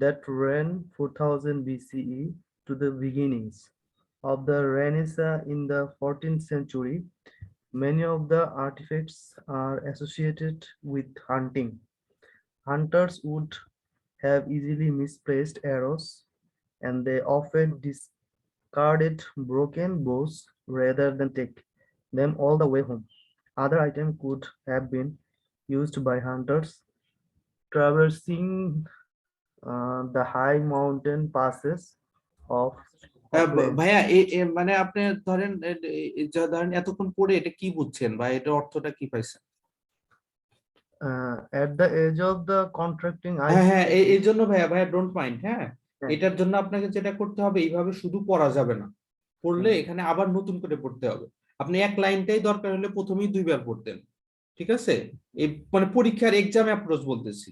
that ran 4000 BCE to the beginnings of the Renaissance in the 14th century. Many of the artifacts are associated with hunting. Hunters would have easily misplaced arrows, and they often discarded broken bows rather than take them all the way home. Other items could have been used by hunters traversing the high mountain passes of uplands. ভাইয়া মানে আপনি ধরেন যা ধরেন এতক্ষণ পড়ে এটা কি বুঝছেন বা এটা অর্থটা কি পাইছেন? At the edge of the contracting হ্যাঁ ice হ্যাঁ patches, এই জন্য ভাইয়া ভাইয়া ডোন্ট মাইন্ড, হ্যাঁ হ্যাঁ, এটার জন্য আপনাকে যেটা করতে হবে এইভাবে শুধু পড়া যাবে না, পড়লে হুম, এখানে আবার নতুন করে পড়তে হবে। আপনি এক লাইনটাই দরকার হলে প্রথমেই দুইবার পড়তেন, ঠিক আছে? এই মানে পরীক্ষার এক্সাম অ্যাপ্রোচ বলতেছি।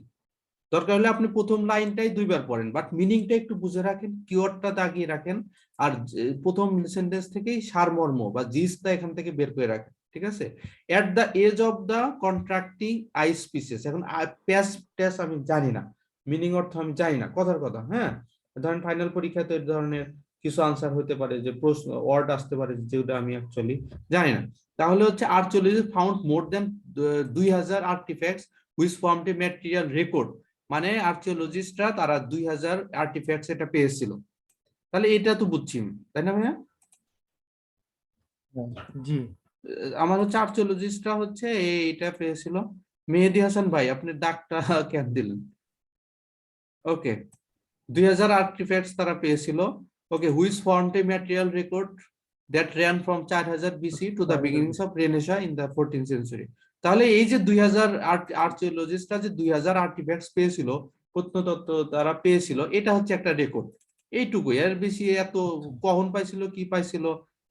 দরকার হলে আপনি প্রথম লাইনটাই দুইবার পড়েন, বাট মিনিংটা একটু বুঝে রাখেন, কিওয়ার্ডটা দাগিয়ে রাখেন, আর প্রথম সেন্টেন্স থেকেই সারমর্ম বা জিসটা এখান থেকে বের করে রাখেন, ঠিক আছে? At the edge of the contracting ice pieces, এখন প্যাস ট্যাস আমি জানি না, মিনিং অর্থ আমি জানি না, কথার কথা। হ্যাঁ, ধরেন ফাইনাল পরীক্ষাতে এই ধরনের কিছু আনসার হতে পারে, যে প্রশ্ন ওয়ার্ড আসতে পারে যেটা আমি অ্যাকচুয়ালি জানি না। তাহলে হচ্ছে archaeologist found more than 2000 artifacts which formed a material record, মানে আর্কিওলজিস্টরা তারা 2000 আর্টিফ্যাক্টস এটা পেয়েছিল। তাহলে এটা তো বুঝছি, তাই না ভাইয়া? জি, আমার হচ্ছে আর্কিওলজিস্টরা হচ্ছে এটা পেয়েছিল। মেহেদী হাসান ভাই আপনি ডাকটা কেন দিলেন? ওকে, 2000 আর্টিফ্যাক্টস তারা পেয়েছিল। Okay, which formed a material record that ran from 4000 BC to the beginnings of Renaissance in the 14th century. তাহলে এই যে 2000 আর্কিওলজিস্টরা যে 2000 আর্টিফ্যাক্টস পেয়েছিল, প্রত্নতত্ত্ব তারা পেয়েছিল, এটা হচ্ছে একটা রেকর্ড। এইটুকুই, এর বেশি এত কখন পাইছিল কি পাইছিল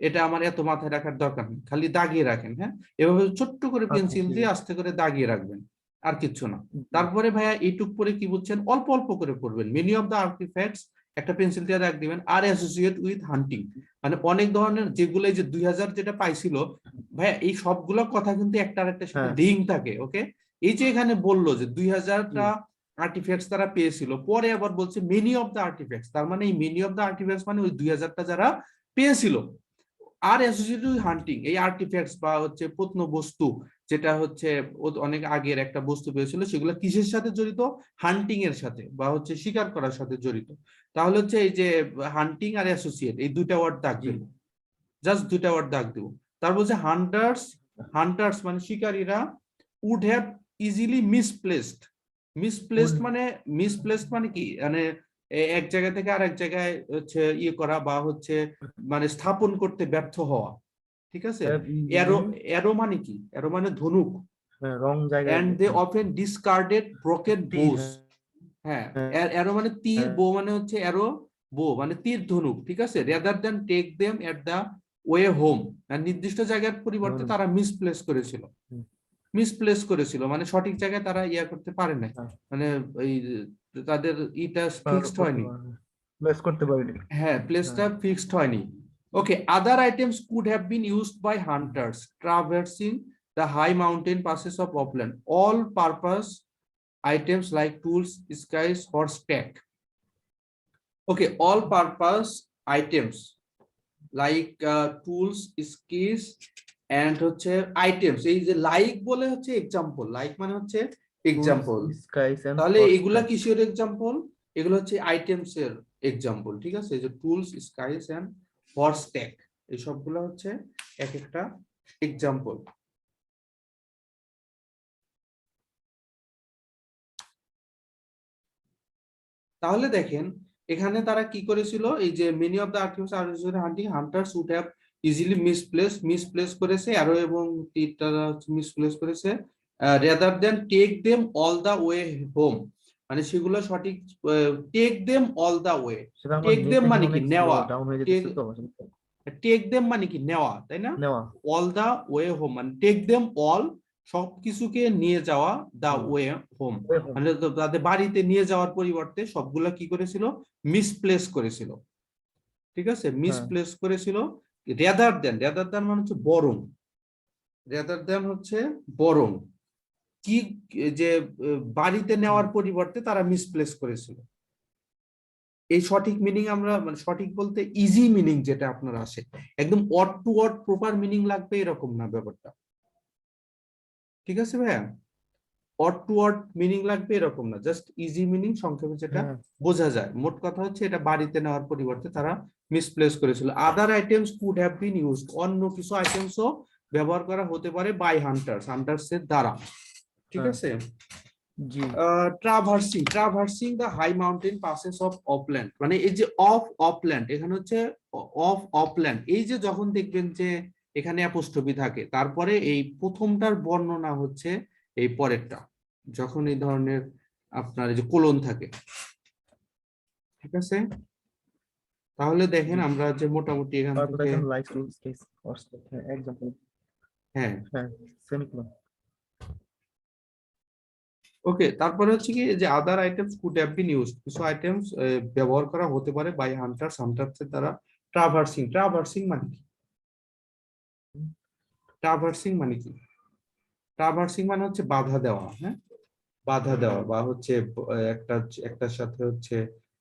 এটা আমার এত মাথায় রাখার দরকার নেই, খালি দাগিয়ে রাখেন। হ্যাঁ, এভাবে ছোট্ট করে পেন্সিল দিয়ে আস্তে করে দাগিয়ে রাখবেন, আর কিচ্ছু না। তারপরে ভাইয়া এইটুক পরে কি বুঝছেন, অল্প অল্প করে পড়বেন। মেনি অফ দ্য আর্টিফ্যাক্টস একটা পেন্সিল দিয়ে দাগ দিবেন, আর অ্যাসোসিয়েট উইথ হান্টিং, মানে অনেক ধরনের যেগুলো এই যে 2000 যেটা পাইছিল ভাইয়া, এই সবগুলো কথা কিন্তু একটা আরেকটার সাথে হ্যাঁ, লিঙ্ক থাকে। ওকে, এই যে এখানে বললো যে 2000টা আর্টিফ্যাক্টস তারা পেয়েছিল, পরে আবার বলছে মেনি অফ দ্য আর্টিফ্যাক্টস, তার মানে এই মেনি অফ দ্য আর্টিফ্যাক্টস মানে ওই 2000টা যারা পেয়েছিল। আর অ্যাসোসিয়েটেড উইথ হান্টিং, এই আর্টিফ্যাক্টস বা হচ্ছে প্রত্নবস্তু, যেটা হচ্ছে অনেক আগের একটা বস্তু পেয়েছিল, সেগুলো কিসের সাথে জড়িত? হান্টিং এর সাথে বা হচ্ছে শিকার করার সাথে জড়িত। তাহলে হচ্ছে এই যে হান্টিং আর অ্যাসোসিয়েট, এই দুইটা ওয়ার্ড দাগ দেব, জাস্ট দুইটা ওয়ার্ড দাগ দেব। তারপর হচ্ছে হান্টার্স, হান্টার্স মানে শিকারীরা, would have easily misplaced, misplaced মানে, মিসপ্লেসড মানে কি, মানে এক জায়গা থেকে আরেক জায়গায় হচ্ছে ইয়ে করা বা হচ্ছে মানে স্থাপন করতে ব্যর্থ হওয়া, ঠিক আছে? এরো, এরো মানে কি, এরো মানে ধনুক। রং জায়গায় and they often discarded broken bows, হ্যাঁ, এরো মানে তীর, বো মানে হচ্ছে এরো, বো মানে তীর ধনুক, ঠিক আছে? rather than take them at the way home, নির্দিষ্ট জায়গার পরিবর্তে তারা মিসপ্লেস করেছিল, মিসপ্লেস করেছিল মানে সঠিক জায়গায় তারা ইয়া করতে পারে না, মানে এই তাদের ইটা ফিক্সড হয়নি, প্লেস করতে পারিনি। হ্যাঁ প্লেসটা ফিক্সড হয়নি। Okay, other items could have been used by hunters traversing the high mountain passes of upland. All purpose items like tools, skies, horse pack. Okay, all purpose items like tools, skis and হচ্ছে items, এই যে like বলে হচ্ছে example, like মানে হচ্ছে example, তাহলে এগুলা কিসের এক্সাম্পল? এগুলো হচ্ছে আইটেমস এর এক্সাম্পল, ঠিক আছে? এই যে টুলস, স্কাইস এন্ড হর্স ট্যাক, এই সবগুলো হচ্ছে এক একটা এক্সাম্পল। তাহলে দেখেন এখানে তারা কি করেছিল, এই যে many of the artifacts are hunting, hunters would have easily misplace করেছে, অ্যারো এবং তীরটা মিসপ্লেস করেছে, rather than take them all the way home, মানে সেগুলো সঠিক, take them all the way. সেটা আমার টেক দেম নেট মানে কি? অনেক নেওয়া। ডাউন হয়ে টেক যেতেছে তো টেক দেম মানে কি? নেওয়া, তাই না? নেওয়া। অল দা ওয়ে হোম মানে টেক দেম অল, সবকিছুকে নিয়ে যাওয়া, দা হুম, ওয়ে হোম ওয়ে হোম। মানে তাদের বাড়িতে নিয়ে যাওয়ার পরিবর্তে সবগুলা কি করেছিল? মিসপ্লেস করেছিল। ঠিক আছে, হ্যাঁ মিসপ্লেস করেছিল। রেদার দেন মানে হচ্ছে বরং, রেদার দেন হচ্ছে বরং কি, যে বাড়িতে নেওয়ার পরিবর্তে তারা মিসপ্লেস করেছিল। এই সঠিক মিনিং আমরা মানে সঠিক বলতে ইজি মিনিং যেটা আপনার আসে, একদম word to word proper meaning লাগবে এরকম না ব্যাপারটা। ঠিক আছে ভাইয়া, ওয়ার্ড টু ওয়ার্ড মিনিং লাগবে এরকম না, জাস্ট ইজি মিনিং, সংক্ষেপে যেটা হ্যাঁ বোঝা যায়। মোট কথা হচ্ছে এটা বাড়িতে নেওয়ার পরিবর্তে তারা মিসপ্লেস করেছিল। আদার items could have been used, অন্য কিছু আইটেমসও ব্যবহার করা হতে পারে বাই হান্টার্স এর দ্বারা। ঠিক হ্যাঁ আছে। জি traversing the high mountain passes of Oppland, মানে এই যে অফ অপল্যান্ড, এখানে হচ্ছে অফ অপল্যান্ড, এই যে যখন দেখবেন যে এখানে অ্যাপোস্ট্রফি থাকে তারপরে এই প্রথমটার বর্ণনা হচ্ছে এই পরেরটা, যখন এই ধরনের আপনার এই যে কোলন থাকে। ঠিক আছে, তাহলে দেখেন জি। আমরা যে মোটামুটি এখান তারপর থেকে, দেখেন লাইক টু স্পেস হ্যাঁ এক্সাম্পল। হ্যাঁ হ্যাঁ সেমিকোলন। ওকে, তারপরে হচ্ছে কি যে আদার items could have been used, কিছু আইটেমস ব্যবহার করা হতে পারে বাই হান্টার্স এর দ্বারা। ট্রাভার্সিং মানে কি? ট্রাভার্সিং মানে কি? ট্রাভার্সিং মানে হচ্ছে বাধা দেওয়া, হ্যাঁ, বাধা দেওয়া বা হচ্ছে একটা একটার সাথে হচ্ছে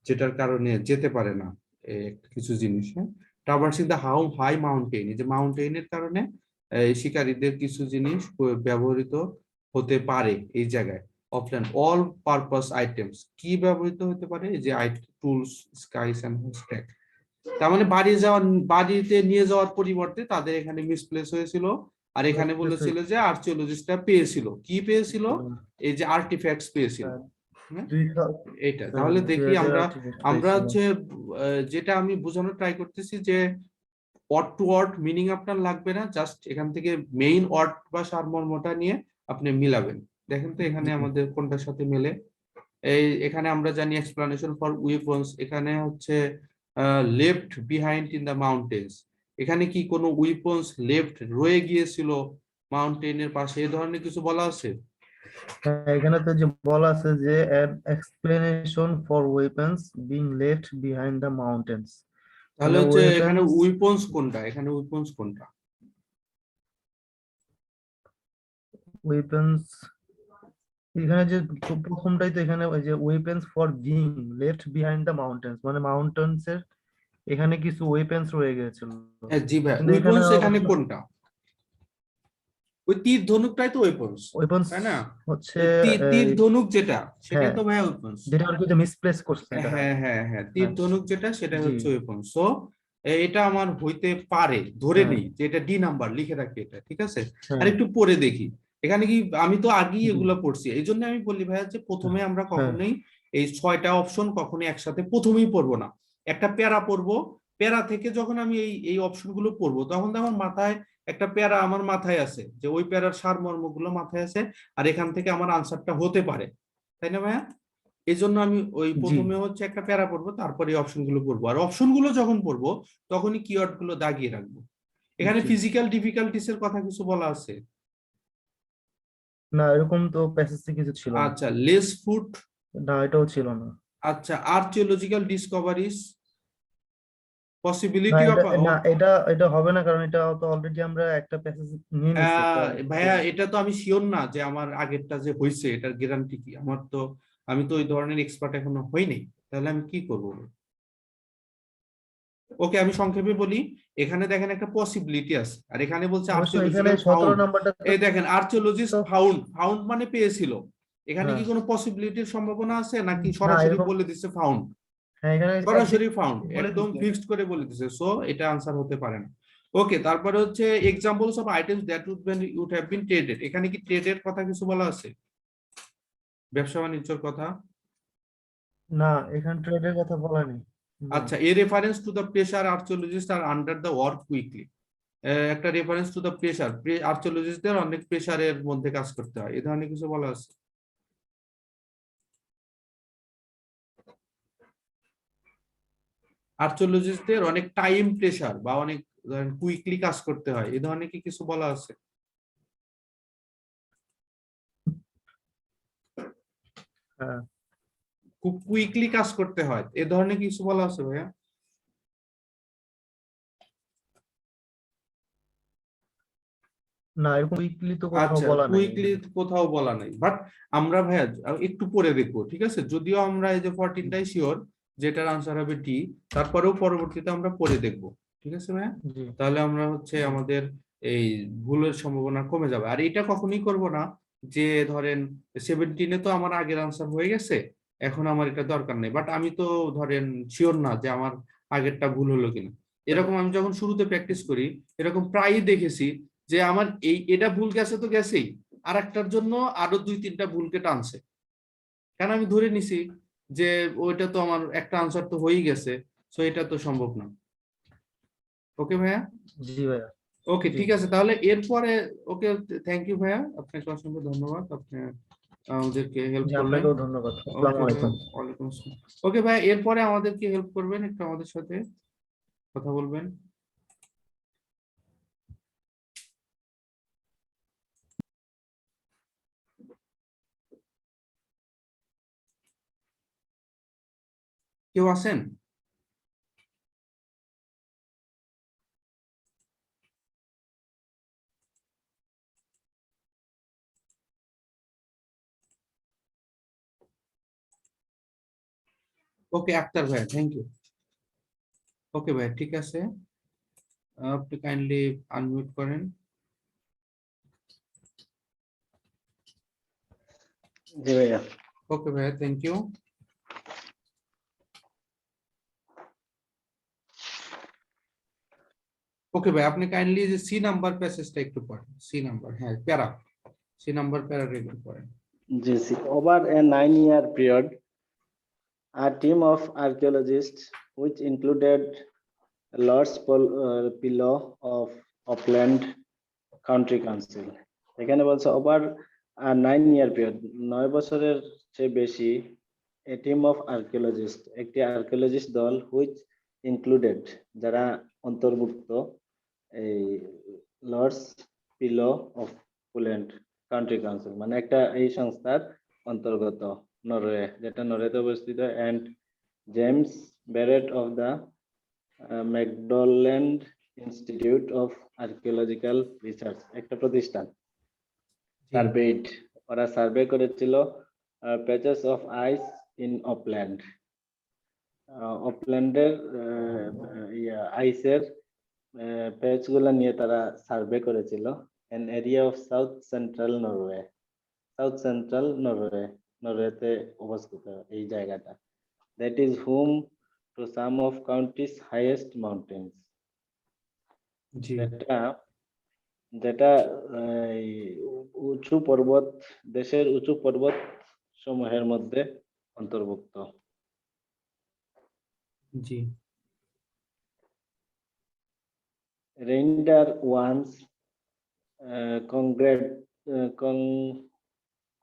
যেটার কারণে যেতে পারে না কিছু জিনিস, হ্যাঁ। ট্রাভার্সিং দ্য হাই মাউন্টেন, এই যে মাউন্টেনের কারণে শিকারীদের কিছু জিনিস ব্যবহৃত হতে পারে এই জায়গায়। অফল্যান্ড অল পারপাস আইটেমস কি ব্যবহৃত হতে পারে? এই যে টুলস, স্কাইস এন্ড স্ট্যাক। তার মানে বাড়িতে নিয়ে যাওয়ার পরিবর্তে তাদের এখানে মিসপ্লেস হয়েছিল। আর এখানে বলেছিল যে আর্কিওলজিস্টরা পেয়েছিল, কি পেয়েছিল? এই যে আর্টিফ্যাক্টস পেয়েছিল, হ্যাঁ, এইটা। তাহলে দেখি আমরা আমরা হচ্ছে যেটা আমি বোঝানোর ট্রাই করতেছি যে ওয়ার্ড টু ওয়ার্ড মিনিং আপনার লাগবে না, জাস্ট এখান থেকে মেইন ওয়ার্ড বা সারমর্মটা নিয়ে আপনি মিলাবেন। দেখেন তো এখানে আমাদের কোনটার সাথে মেলে। এখানে আমরা জানি এক্সপ্লানেশন ফর উইপন্স, এখানে হচ্ছে left behind in the mountains, এখানে কি কোনো উইপন্স লেফট রয়ে গিয়েছিল মাউন্টেনের পাশে, এই ধরনের কিছু বলা আছে? হ্যাঁ এখানে তো যে বলা আছে যে an explanation for weapons being left behind the mountains, তাহলে মানে হচ্ছে এখানে ওয়েপন্স উইপন্স কোনটা, এখানে উইপন্স কোনটা? ওয়েপন্স এখানে যে প্রথমটাই তো এখানে ওই যে weapons for being left behind the mountains, মানে মাউন্টেন্স এর এখানে কিছু ওয়েপন্স রয়ে গেছিল, হ্যাঁ জি ভাই, কিন্তু এখানে উইপন্স এখানে অবশ্য কোনটা? ওই তীর ধনুকটাই তো উইপন্স, ওয়েপন্স তাই না? হচ্ছে ওই তীর ধনুক যেটা, সেটাই হ্যাঁ তো ভাই উইপন্স। যেটা আর কি যে মিসপ্লেস করছে এটা। হ্যাঁ হ্যাঁ হ্যাঁ, তীর হ্যাঁ ধনুক যেটা সেটা জি হচ্ছে ওয়েপন। সো এটা আমার হইতে পারে, ধরে হ্যাঁ নিই যে এটা ডি নাম্বার, লিখে রাখি এটা, ঠিক আছে। আর হ্যাঁ একটু পরে দেখি এখানে কি, আমি তো আগেই জি এগুলো পড়ছি, এই জন্য আমি বলি ভাইয়া যে প্রথমে আমরা হ্যাঁ কখনোই এই 6টা অপশন কখনোই একসাথে প্রথমেই পড়বো না, একটা প্যারা পড়বো। প্যারা থেকে যখন আমি এই এই অপশন গুলো পড়বো তখন তো আমার মাথায় একটা প্যারা আমার মাথায় আছে, যে ওই প্যারার সারমর্ম গুলো মাথায় আছে, আর এখান থেকে আমার আনসারটা হতে পারে, তাই না ভাইয়া? এই জন্য আমি ওই জি প্রথমে হচ্ছে একটা প্যারা পড়বো, তারপরে অপশন গুলো পড়বো, আর অপশন গুলো যখন পড়বো তখনই কিওয়ার্ড গুলো দাগিয়ে রাখবো। এখানে জি ফিজিক্যাল ডিফিকাল্টিস এর কথা কিছু বলা আছে? না এরকম তো প্যাসেজে কিছু ছিল না। আচ্ছা, লেস ফুট। না এটাও ছিল না। আচ্ছা, আর্কিওলজিক্যাল ডিসকভারিজ, না পসিবিলিটি অফ, এটা এটা হবে না, কারণ এটা তো অলরেডি আমরা একটা প্যাসেজ নিয়ে নিছি একটা ভাইয়া এটা তো আমি শিওর না যে আমার আগেরটা যে হয়েছে এটার গ্যারান্টি কি আমার, তো আমি তো ওই ধরনের এক্সপার্ট এখনো হইনি, তাহলে আমি কি করবো? ওকে, আমি সংক্ষেপে বলি। এখানে দেখেন একটা পসিবিলিটি আছে, আর এখানে বলছে অবশ্য এখানে আর্কিওলজিক্যাল 17 ফাউন্ড। নাম্বারটা এই দেখেন আর্কিওলজিস্ট তো ফাউন্ড, ফাউন্ড মানে পেয়েছিল। এখানে কি হ্যাঁ কোনো পসিবিলিটির সম্ভাবনা আছে নাকি না সরাসরি এরকম বলে দিচ্ছে ফাউন্ড? হ্যাঁ এখানে সরাসরি ফাউন্ড, বলে একদম দিচ্ছে। ফিক্সড করে বলে দিচ্ছে, সো এটা আনসার হতে পারে না। ওকে, তারপরে হচ্ছে examples of items that would have been traded, এখানে কি ট্রেডের কথা কিছু বলা আছে? ব্যবসা বাণিজ্যের কথা? না এখানে ট্রেডের কথা বলা নেই। না আচ্ছা, a reference to the pressure archaeologist are under the work quickly, একটা রেফারেন্স টু দ্য প্রেসার, আর্কিওলজিস্টদের অনেক প্রেসারের মধ্যে কাজ করতে হয়, এই ধরনের কিছু বলা আছে? আর্কিওলজিস্টদের অনেক টাইম প্রেসার বা অনেক কুইকলি কাজ করতে হয়, এই ধরনের কি কিছু বলা আছে? হ্যাঁ, খুব কুইকলি কাজ করতে হয়, এ ধরনের কিছু বলা আছে ভাইয়া? না, এরকম উইকলি তো কোথাও আচ্ছা, বলা নাই। কুইকলি কোথাও বলা নাই, বাট আমরা ভাইয়া একটু পরে দেখবো, ঠিক আছে? যদিও আমরা এই যে 14টাই শিওর যেটার আনসার হবে ডি, তারপরেও পরবর্তীতে আমরা পরে দেখবো, ঠিক আছে ভাইয়া? জি। তাহলে আমরা হচ্ছে আমাদের এই ভুলের সম্ভাবনা কমে যাবে। আর এটা কখনোই করব না যে ধরেন 17-এ তো আমার আগের আনসার হয়ে গেছে, এখন আমার এটা দরকার নেই, বাট আমি তো ধরেন শিওর না যে আমার আগেরটা ভুল হলো কিনা। এরকম আমি যখন শুরুতে প্র্যাকটিস করি, এরকম প্রায়ই দেখেছি যে আমার এটা ভুল গেছে তো গেছেই, আর একটার জন্য আরো 2-3টা ভুলকে টানছে, কারণ আমি ধরে নিছি যে ওইটা তো আমার একটা আনসার তো হয়েই গেছে, সো এটা তো সম্ভব না। ওকে ভাইয়া? জি ভাইয়া। ওকে, জি ঠিক আছে তাহলে এরপরে। ওকে, থ্যাংক ইউ ভাইয়া, আপনাকে অসংখ্য ধন্যবাদ, আপনি আমাদেরকে হেল্প জি, করলেন। আপনাকেও ধন্যবাদ। আসসালামু ওকে ভাইয়া, আলাইকুম। ওয়ালাইকুম আসসালাম। ওকে ভাইয়া, এরপরে আমাদেরকে হেল্প করবেন, একটু আমাদের সাথে কথা বলবেন। কেউ আছেন? ওকে আক্তার ভাইয়া, থ্যাংক ইউ। ওকে ভাইয়া, ঠিক আছে, আপনি কাইন্ডলি আনমিউট করেন। জি ভাইয়া। ওকে ভাইয়া, থ্যাংক ইউ। ওকে ভাই, আপনি কাইন্ডলি যে সি নাম্বার প্যাসেজটা একটু পড়েন, সি নাম্বার, হ্যাঁ প্যারা, সি নাম্বার প্যারাটা একটু পড়েন। জি, over a 9-year period, a team of archaeologists, which included Lord's Pillow of Upland County Council, এখানে বলছে ওভার 9-year period, 9 বছরের চেয়ে বেশি, a team of archaeologists, একটি আর্কিওলজিস্ট দল, which included, যারা অন্তর্ভুক্ত, এই লর্ডস পিলো অফ পুল্যান্ড কান্ট্রি কাউন্সিল, মানে একটা এই সংস্থার অন্তর্গত, নরওয়ে, যেটা নরওয়েতে অবস্থিত, and James Barrett of the McDonald Institute of archaeological research, একটা প্রতিষ্ঠান। সার্ভেড, ওরা সার্ভে করেছিল patches of ice in Oppland, অপল্যান্ডের আইসের প্যাচ গুলা নিয়ে তারা সার্ভে করেছিল। an area of south central Norway, south central Norway, নরওয়েতে অবস্থিত এই জায়গাটা, that is home to some of country's highest mountains, জি যেটা যেটা এই উঁচু পর্বত, দেশের উঁচু পর্বত সমূহের মধ্যে অন্তর্ভুক্ত। জি Reindeer once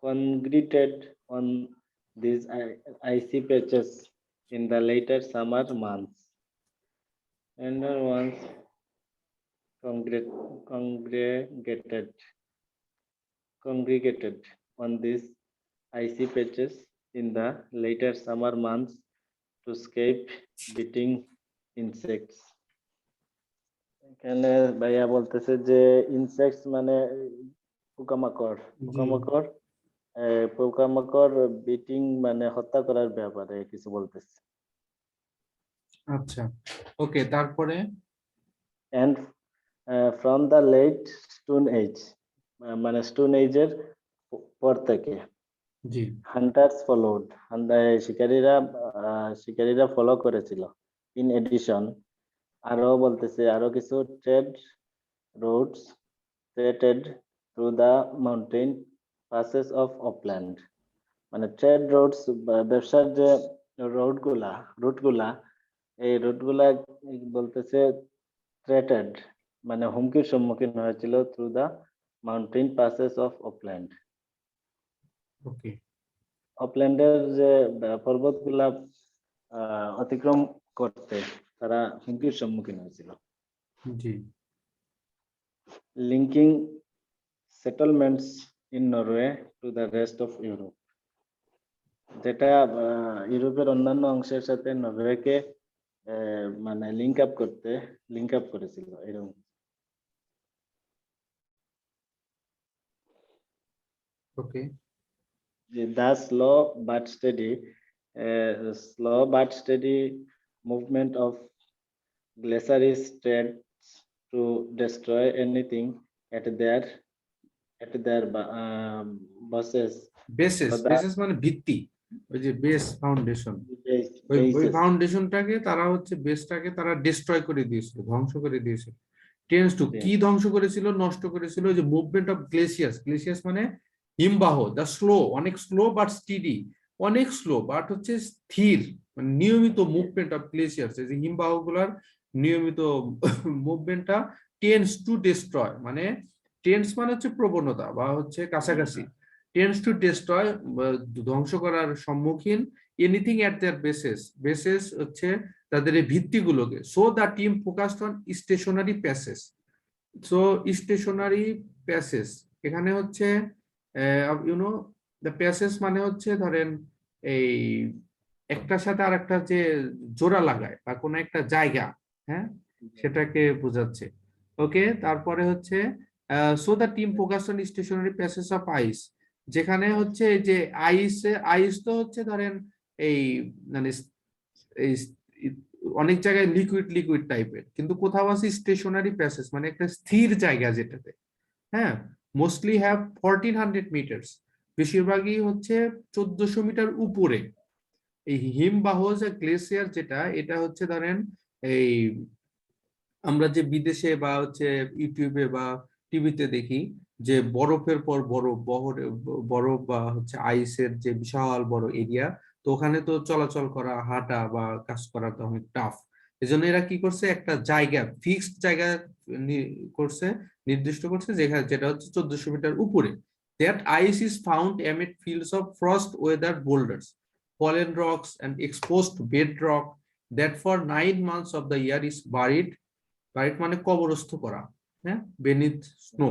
congregated on these icy patches in the later summer months. Reindeer once congregated on these icy patches in the later summer months to escape beating insects. এখানে ভাইয়া বলতেছে যে ইনসেক্টস মানে পোকামাকড়, পোকামাকড়, পোকামাকড় বিটিং মানে হত্যা করার ব্যাপারে কিছু বলতেছে। আচ্ছা, ওকে, তারপরে and from the late stone age, মানে স্টোন এজের পর থেকে, জি হান্টার্স ফলোড, শিকারীরা ফলো করেছিল। ইন এডিশন, আরো বলতেছে আরো কিছু trade roads threaded through the mountain passes of Oppland, মানে ট্রেড রোডস, ব্যবসার যে রুটগুলা, এই রুটগুলা বলতেছে থ্রেটেড, মানে হুমকির সম্মুখীন হয়েছিল through the mountain passes of Oppland. Okay অপল্যান্ডের যে পর্বতগুলা অতিক্রম করতে তারা হুমকির সম্মুখীন হয়েছিল। জি linking settlements in Norway to the rest of Europe, যেটা ইউরোপের অন্যান্য অংশের সাথে নরওয়েকে মানে লিঙ্ক আপ করেছিল এরকম। ওকে The slow but steady movement of glaciers tends to destroy anything at their bases. Basis, So the basis মানে ভিত্তি, ওই যে বেস ফাউন্ডেশন, ওই bases, ফাউন্ডেশনটাকে তারা হচ্ছে বেসটাকে তারা ডিস্ট্রয় করে দিয়েছিল, ধ্বংস করে দিয়েছিল। টেন্স টু কি yes, ধ্বংস করেছিল, নষ্ট করেছিল, ওই যে মুভমেন্ট অফ গ্লেসিয়াস, গ্লেসিয়াস মানে হিমবাহ, দা স্লো, অনেক স্লো বাট স্টিডি, অনেক স্লো বাট হচ্ছে স্থির, মানে নিয়মিত মুভমেন্ট অফ গ্লেসিয়াস, এই যে হিমবাহ গুলার নিয়মিত মুভমেন্টটা টেন্স টু ডিস্ট্রয়, মানে টেন্স মানে হচ্ছে প্রবণতা বা হচ্ছে কাছাকাছি, টেন্স টু ডিস্ট্রয় ধ্বংস করার সম্মুখীন, anything at their bases, bases হচ্ছে তাদের এই ভিত্তিগুলোকে। So the team focused on stationary passage, so stationary passage এখানে হচ্ছে ইউনো দ্য প্যাসেজ মানে হচ্ছে ধরেন এই একটার সাথে আর একটা যে জোড়া লাগায় বা কোনো একটা জায়গা, হ্যাঁ সেটাকে বোঝাচ্ছে। ওকে, তারপরে হচ্ছে so the team focus on stationary passage of ice, যেখানে হচ্ছে এই যে আইস তো হচ্ছে ধরেন এই মানে এই অনেক জায়গায় লিকুইড টাইপের, কিন্তু কোথাও আছে স্টেশনারি প্যাসেজ মানে একটা স্থির জায়গা যেটাতে, হ্যাঁ মোস্টলি হ্যাভ 1400 মিটার্স, বেশিরভাগই হচ্ছে 1400 মিটার উপরে। এই হিমবাহ যে গ্লেসিয়ার যেটা, এটা হচ্ছে ধরেন এই আমরা যে বিদেশে বা হচ্ছে ইউটিউবে বা টিভিতে দেখি যে বরফের পর বরফ বা হচ্ছে আইসের যে বিশাল বড় এরিয়া, তো ওখানে তো চলাচল করা, হাঁটা বা কাজ করা তো অনেক টাফ। এজন্য এরা কি করছে, একটা জায়গা, ফিক্সড জায়গা করছে, নির্দিষ্ট করছে, যেখানে যেটা হচ্ছে 1400 মিটার উপরে। That ice is found amid fields of frost weather boulders, fallen rocks and exposed bedrock that for 9 months of the year is buried, right মানে কবরস্থ করা, হ্যাঁ বেনিথ স্নো,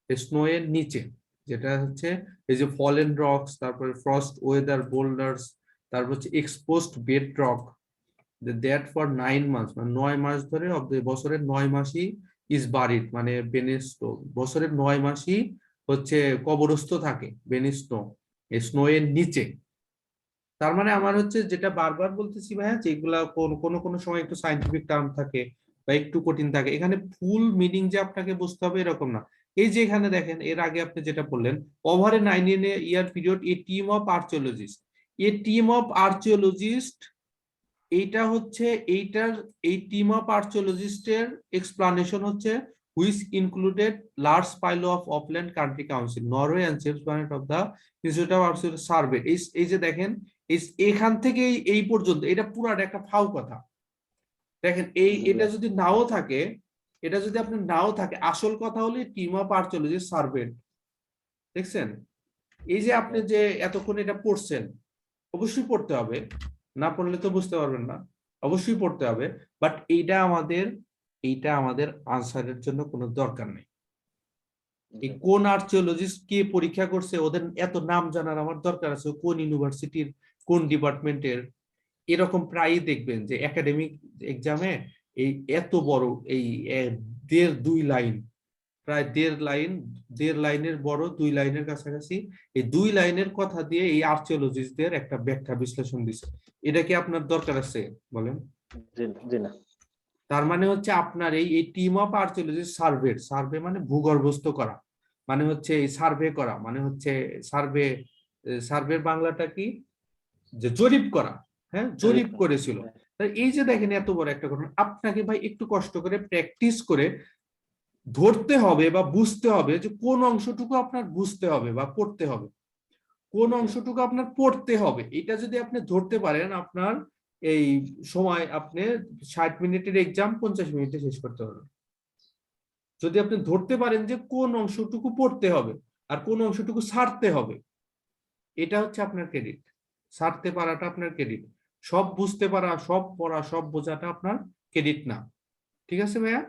স্নো এর নিচে, যেটা হচ্ছে এই যে ফলেন রকস, তারপরে ফ্রস্ট ওয়েদার বোল্ডার্স, তারপর হচ্ছে exposed bed rock, that for 9 months মানে 9 মাস ধরে, অব দ্য বছরের 9 মাসই ইজ বারিড মানে বেনিথ স্নো, বছরের 9 মাসই হচ্ছে কবরস্থ থাকে বেনিথ স্নো, এই স্নো এর নিচে। তার মানে আমার হচ্ছে যেটা বারবার বলতেছি ভাইয়া, যেগুলা কোনো সময় একটু সাইন্টিফিক টার্ম থাকে বা একটু কঠিন থাকে, এখানে ফুল মিনিং যে আপনাকে বুঝতে হবে এরকম না। এই যে এখানে দেখেন, এর আগে আপনি যেটা বললেন, over a 9 year period a team of archaeologist, এইটা হচ্ছে এই টিম অফ আর্চিওলজিস্টের এক্সপ্লানেশন হচ্ছে which included large pile of Upland Country Council, Norway and Chiefs Planet of the Institute of Archaeology Survey। এই যে দেখেন, এখান থেকে এই পর্যন্ত এটা পুরাটা একটা ফাও কথা। দেখেন এটা যদি নাও থাকে, এটা যদি আপনার নাও থাকে, আসল কথা হলো টিম অফ আর্চিওলজি সার্ভে, দেখছেন? এই যে আপনি যে এতক্ষণ এটা পড়ছেন, অবশ্যই পড়তে হবে, না পড়লে তো বুঝতে পারবেন না, অবশ্যই পড়তে হবে, বাট এইটা আমাদের আনসারের জন্য কোনো দরকার নেই। এই কোন আর্চিওলজিস্ট কে পরীক্ষা করছে, ওদের এত নাম জানার আমার দরকার আছে, কোন ইউনিভার্সিটির কোন ডিপার্টমেন্টের, এরকম প্রায়ই দেখবেন যে একাডেমিক এক্সামে এই এত বড় এই 1.5-2 লাইন, প্রায় 1.5 লাইনের বড়, 2 লাইনের কাছাকাছি, এই 2 লাইনের কথা দিয়ে এই আর্চিওলজিস্টদের একটা ব্যাখ্যা বিশ্লেষণ দিছে। এটা কি আপনার দরকার আছে বলেন? জি না। তার মানে হচ্ছে আপনার এই টিম অফ আর্চিওলজিস্ট সার্ভে মানে ভূগর্ভস্থ করা, মানে হচ্ছে এই সার্ভে করা, মানে হচ্ছে সার্ভের বাংলাটা কি, যে জরিপ করা, হ্যাঁ জরিপ করেছিল। এই যে দেখেন এত বড় একটা ঘটনা, আপনাকে ভাই একটু কষ্ট করে প্র্যাকটিস করে ধরতে হবে বা বুঝতে হবে যে কোন অংশটুকু আপনার বুঝতে হবে বা পড়তে হবে, কোন অংশটুকু আপনার পড়তে হবে। এটা যদি আপনি ধরতে পারেন, আপনার এই সময় আপনি 60 মিনিটের এক্সাম 50 মিনিটে শেষ করতে পারবেন। যদি আপনি ধরতে পারেন যে কোন অংশটুকু পড়তে হবে আর কোন অংশটুকু ছাড়তে হবে, এটা হচ্ছে আপনার ক্রেডিট, ছাড়তে পারাটা আপনার ক্রেডিট। সব বুঝতে পারা, সব পড়া, সব বোঝাটা আপনার ক্রেডিট না। ঠিক আছে ভাইয়া?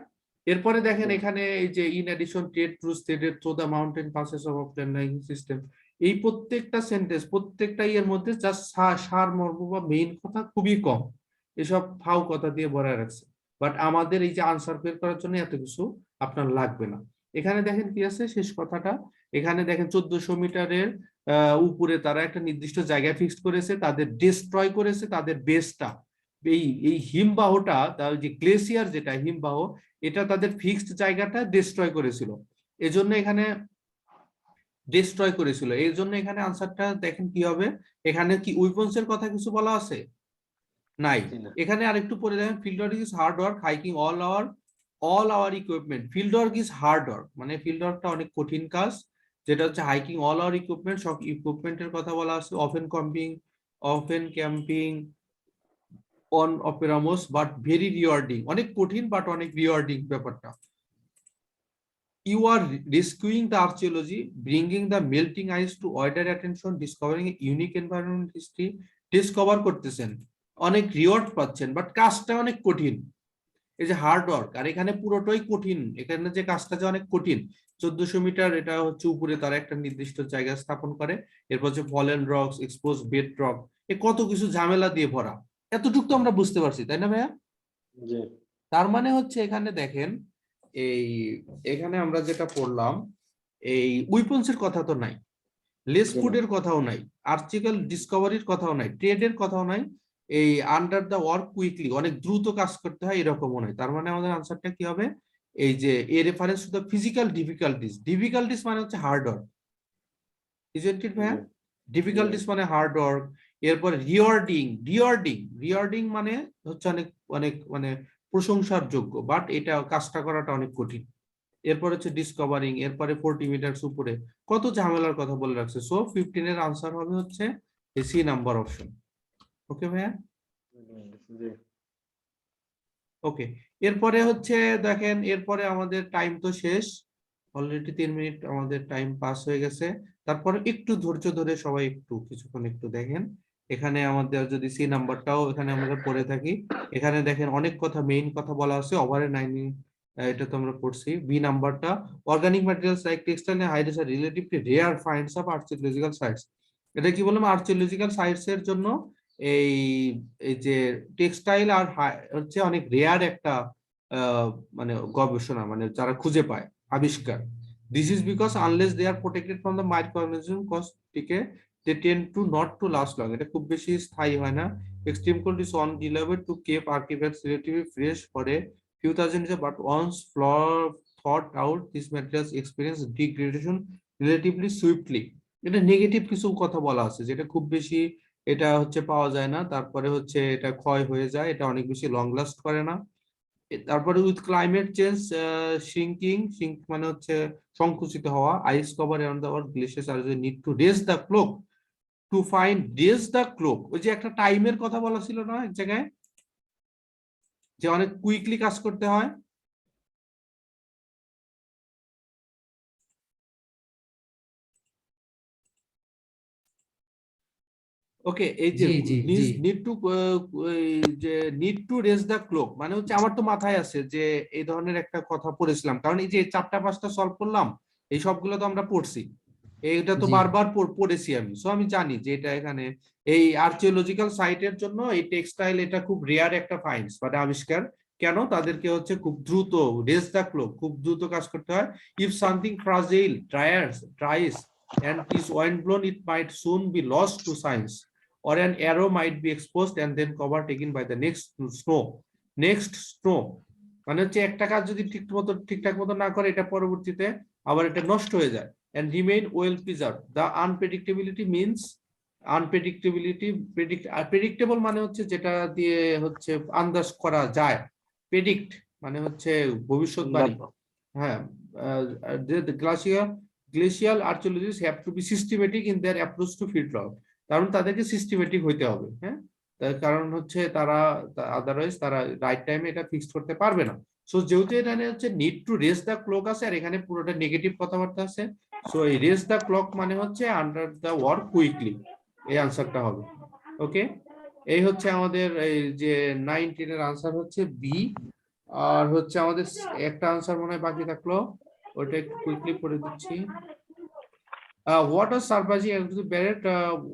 এরপরে দেখেন এখানে এই যে in addition trade through stated through the mountain passes of planning system, এই প্রত্যেকটা সেন্টেন্স, প্রত্যেকটা ইয়ের মধ্যে জাস্ট সারমর্ম বা মেইন কথা খুবই কম, এসব ফাউ কথা দিয়ে ভরা রাখছে। বাট আমাদের এই যে আনসার বের করার জন্য এত কিছু আপনার লাগবে না। এখানে দেখেন কি আছে শেষ কথাটা, এখানে দেখেন 1400 মিটারের উপরে তারা একটা নির্দিষ্ট জায়গায় ফিক্সড করেছে, তাদের ডিস্ট্রয় করেছে তাদের বেসটা। এই এই হিমবাহটা, তার যে গ্লেসিয়ার যেটা হিমবাহ, এটা তাদের ফিক্সড জায়গাটা ডিস্ট্রয় করেছিল, এজন্য এখানে ডিস্ট্রয় করেছিল। এই জন্য এখানে আনসারটা দেখেন কি হবে, এখানে কি উইপন্স এর কথা কিছু বলা আছে? নাই। এখানে আরেকটু পরে দেখেন field work is hard work hiking all our equipment. Field work is hard work মানে ফিল্ড ওয়ার্কটা অনেক কঠিন কাজ, যেটা হচ্ছে হাইকিং অল আওয়ার ইকুইপমেন্ট, সব ইকুইপমেন্টের কথা বলা আছে। অফেন ক্যাম্পিং অন অপেরামোস বাট ভেরি রিওয়ার্ডিং, অনেক কঠিন বাট অনেক রিওয়ার্ডিং ব্যাপারটা। You are rescuing the archaeology, bringing the melting ice to wider attention, discovering a unique environment history, discover করতেছেন, অনেক রিওয়ার্ড পাচ্ছেন, বাট কাজটা অনেক কঠিন। এই যে হার্ড ওয়ার্ক, আর এখানে পুরোটাই কঠিন, এখানে যে কাজটা যে অনেক কঠিন। 1400 মিটার এটা হচ্ছে উপরে তারা একটা নির্দিষ্ট জায়গা স্থাপন করে, এরপর হচ্ছে fallen rocks, expose bedrock, এ কত কিছু ঝামেলা দিয়ে ভরা। এতটুকু তো আমরা বুঝতে পারছি, তাই না ভাইয়া? তার মানে হচ্ছে এখানে দেখেন এই এখানে আমরা যেটা পড়লাম, এই উইপন্সের কথা তো নাই, লেস ফুডের কথাও নাই, আর্টিকেল ডিসকভারির কথাও নাই, ট্রেডের কথাও নাই, এই আন্ডার দ্য ওয়ার্ক কুইকলি অনেক দ্রুত কাজ করতে হয় এরকমও নাই। তার মানে আমাদের আনসারটা কি হবে, এই যে এ reference to the physical difficulties, difficulties মানে হচ্ছে হার্ড ওয়ার্ক, ইজন্ট ইট ভাইয়া? ডিফিকাল্টিস মানে হার্ড ওয়ার্ক। এরপর রিওয়ার্ডিং মানে হচ্ছে অনেক অনেক মানে প্রশংসার যোগ্য, বাট এটা কাজটা করাটা অনেক কঠিন। এরপর হচ্ছে ডিসকভারিং, এরপরে 40 মিটার উপরে, কত ঝামেলার কথা বলে রাখছে। সো 15 এর আনসার হবে হচ্ছে সি নাম্বার অপশন। ওকে ভাইয়া? ওকে, এরপরে হচ্ছে দেখেন, এরপরে আমাদের টাইম তো শেষ অলরেডি, 3 মিনিট আমাদের টাইম পাস হয়ে গেছে। তারপরে একটু ধৈর্য ধরে সবাই একটু কিছুক্ষণ একটু দেখেন, এখানে আমাদের যদি সি নাম্বারটাও এখানে আমরা পড়ে থাকি, এখানে দেখেন অনেক কথা, মেইন কথা বলা আছে ওভারে 9, এটা তো আমরা পড়ছি। বি নাম্বারটা organic materials like textile and hides are relatively rare finds of archaeological sites. এটা কি বললাম, আর্কিওলজিক্যাল সাইটস এর জন্য এই এই যে টেক্সটাইল আর হচ্ছে অনেক রেয়ার একটা মানে গবেষণা, মানে যারা খুঁজে পায় আবিষ্কার। This is because unless they are protected from the microorganism কস্টিকে they tend to not to last long. এটা খুব বেশি স্থায়ী হয় না। এক্সট্রিম কোল্ড ইজ অন ডিলেভেড to keep artifacts relatively fresh for a few thousand years, but once thawed out these materials experience degradation relatively swiftly. এটা negative কিছু কথা বলা আছে, যেটা খুব বেশি এটা হচ্ছে পাওয়া যায় না, তারপরে হচ্ছে এটা ক্ষয় হয়ে যায়, এটা অনেক বেশি লং লাস্ট করে না। তারপরে উইথ ক্লাইমেট চেঞ্জ সিঙ্ক মানে হচ্ছে সংকুচিত হওয়া, ice cover around the world, glaciers are need to raise the clock to find race the clock. ওই যে একটা টাইমের কথা বলা ছিল না এক জায়গায়, যে অনেক কুইকলি কাজ করতে হয়। ওকে, এই যে need to raise the clock মানে হচ্ছে, আমার তো মাথায় আছে যে এই ধরনের একটা কথা পড়েছিলাম, কারণ এই যে 4টা 5টা সলভ করলাম, এই সবগুলো তো আমরা পড়ছি, এইটা তো বারবার পড়েছি আমি। সো আমি জানি যে এটা এখানে এই আর্কিওলজিক্যাল সাইটের জন্য এই টেক্সটাইল এটা খুব রেয়ার একটা ফাইন্ডস মানে আবিষ্কার। কেন? তাদেরকে হচ্ছে খুব দ্রুত রেজ দ্য ক্লোক, খুব দ্রুত কাজ করতে হয়। If something fragile dries and is wind blown, it might soon be lost to science, or an arrow might be exposed and then cover taken by the next snow মানে হচ্ছে একটা কাজ যদি ঠিকঠাক মতো না করে, এটা পরবর্তীতে আবার এটা নষ্ট হয়ে যায়। and remain well preserved. The unpredictability means predictable মানে হচ্ছে যেটা দিয়ে হচ্ছে আন্দাজ করা যায়, প্রেডিক্ট মানে হচ্ছে ভবিষ্যৎবাণী। হ্যাঁ, the glacial archaeologists have to be systematic in their approach to field work. কারণ তাদেরকে সিস্টেমেটিক হইতে হবে। হ্যাঁ, তার কারণ হচ্ছে তারা আদারওয়াইজ তারা রাইট টাইমে এটা ফিক্স করতে পারবে না। সো যেহেতু এখানে হচ্ছে need to raise the clock আছে, আর এখানে পুরোটা নেগেটিভ কথাবার্তা আছে, সো এই রেজ দ্য ক্লক মানে হচ্ছে আন্ডার দ্য ওয়ার্ক কুইকলি, এই আনসারটা হবে। ওকে, এই হচ্ছে আমাদের এই যে 9-10 এর আনসার হচ্ছে বি। আর হচ্ছে আমাদের একটা আনসার মনে হয় বাকি থাকলো, ওটা একটু কুইকলি পড়ে দিচ্ছি। What was surprising to Barrett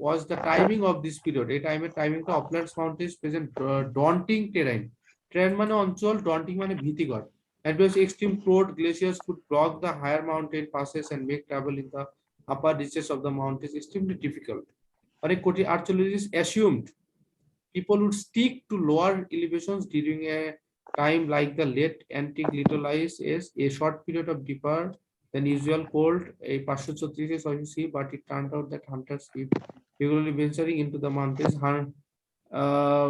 was the timing of this period. এই টাইমের টাইমিংটা uplands mountains present daunting terrain. Terrain মানে অঞ্চল, daunting মানে ভীতিকর। And because extreme cold glaciers could block the higher mountain passes and make travel in the upper reaches of the mountains extremely difficult. অনেক কঠিন, archaeologists assumed people would stick to lower elevations during a time like the late antique little ice age, a short period of deeper than usual cold, a 534 C, but it turned out that hunters keep regularly venturing into the mountains uh,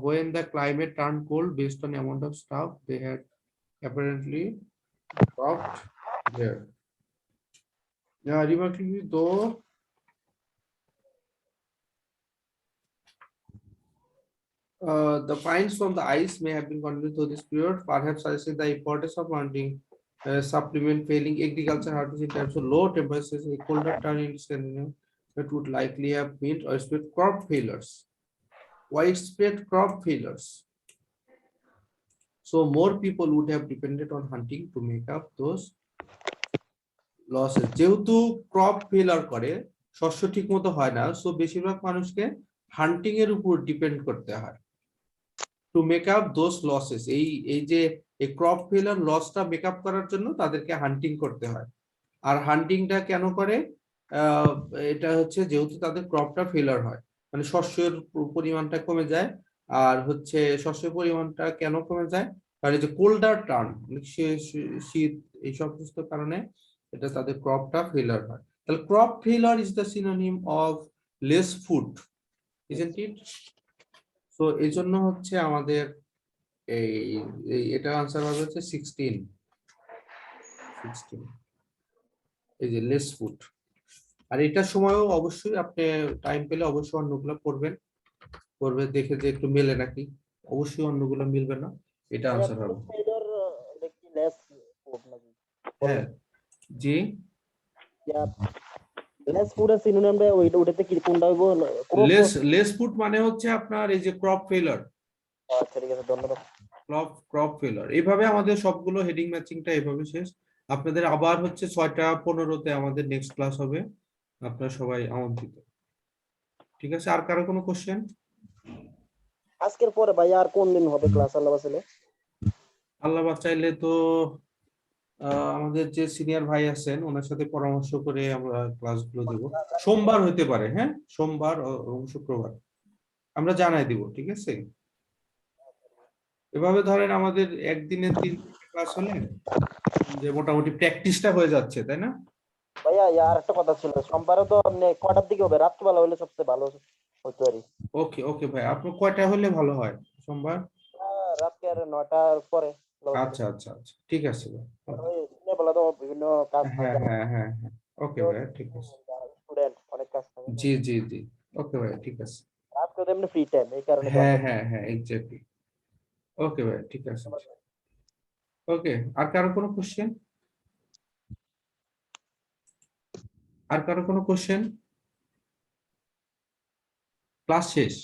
when the climate turned cold based on the amount of stuff they had apparently dropped there. Remarkably though, the finds from the ice may have been continued through this period, perhaps suggesting the importance of mounting supplement failing agriculture habits in terms of low temperatures, a colder turn in Scandinavia that would likely have meant widespread crop failures. Widespread crop failures. So more people would have depended on hunting to make up those losses. যেহেতু crop failure করে, শস্য ঠিক মতো হয় না, so বেশিরভাগ মানুষকে হান্টিং এর উপর ডিপেন্ড করতে হয় to make up those losses. এই যে এই ক্রপ ফেলার লসটা মেক আপ করার জন্য তাদেরকে হান্টিং করতে হয়। আর হান্টিংটা কেন করে? এটা হচ্ছে যেহেতু তাদের ক্রপটা ফেলার হয়, মানে শস্যের পরিমাণটা কমে যায়। আর হচ্ছে শস্যের পরিমাণটা কেন কমে যায়? কারণ এই যে কোল্ডার টার্ন, শীত, এই সমস্ত কারণে এটা তাদের ক্রপটা ফেলার হয়। তাহলে ক্রপ ফেলার is the synonym of less food, isn't it? So এই জন্য হচ্ছে আমাদের এটা আনসার হবে হচ্ছে 16 এই যে লেস ফুড। আর এটার সময়ও অবশ্যই আপনি টাইম পেলে অবশ্যই অন্যগুলো পড়বে দেখে যে একটু মেলে নাকি। অবশ্যই অন্যগুলো মিলবে না, এটা আনসার হবে। হ্যাঁ জি, লেস ফুড মানে হচ্ছে আপনার এই যে ক্রপ ফেলার। ক্রপ ফেলার। এইভাবে আমাদের সবগুলো হেডিং ম্যাচিংটা এইভাবে শেষ। আপনাদের আবার হচ্ছে 6:15-তে আমাদের নেক্সট ক্লাস হবে। আপনারা সবাই আমন্ত্রিত। ঠিক আছে, আর কারো কোনো কোশ্চেন? আজকের পরে ভাই আর কোন দিন হবে ক্লাস আল্লাহ বাঁচালে? আল্লাহ বাঁচাইলে তো আমাদের যে সিনিয়র ভাই আছেন ওনার সাথে পরামর্শ করে আমরা ক্লাসগুলো দেব। সোমবার হতে পারে, হ্যাঁ সোমবার এবং শুক্রবার আমরা জানাই দিব, ঠিক আছে? এভাবে ধরেন আমাদের একদিনে 3 ক্লাস হলে যে মোটামুটি প্র্যাকটিসটা হয়ে যাচ্ছে, তাই না? ভাইয়া আর একটা কথা ছিল, সোমবারে তো কটার দিকে হবে? রাত্রিবেলা হলে সবচেয়ে ভালো হতো আর ওকে ওকে ভাই, আপনার কয়টা হলে ভালো হয় সোমবার? রাত্রে 9টার পরে। আচ্ছা আচ্ছা আচ্ছা, ঠিক আছে ভাই। দিনের বেলা তো বিভিন্ন কাজ হ্যাঁ থাকে, হ্যাঁ হ্যাঁ হ্যাঁ, ওকে ভাই, ঠিক আছে। স্টুডেন্ট অনেক কাজ থাকে। জি জি জি, ওকে ভাই, ঠিক আছে। রাত্রে তো এমনি ফ্রি টাইম, এই কারণে হ্যাঁ হ্যাঁ হ্যাঁ, এক্স্যাক্টলি। ওকে ভাই, ঠিক আছে। ওকে, আর কারো কোনো কোশ্চেন? আর কারো কোনো কোশ্চেন? ক্লাস শেষ।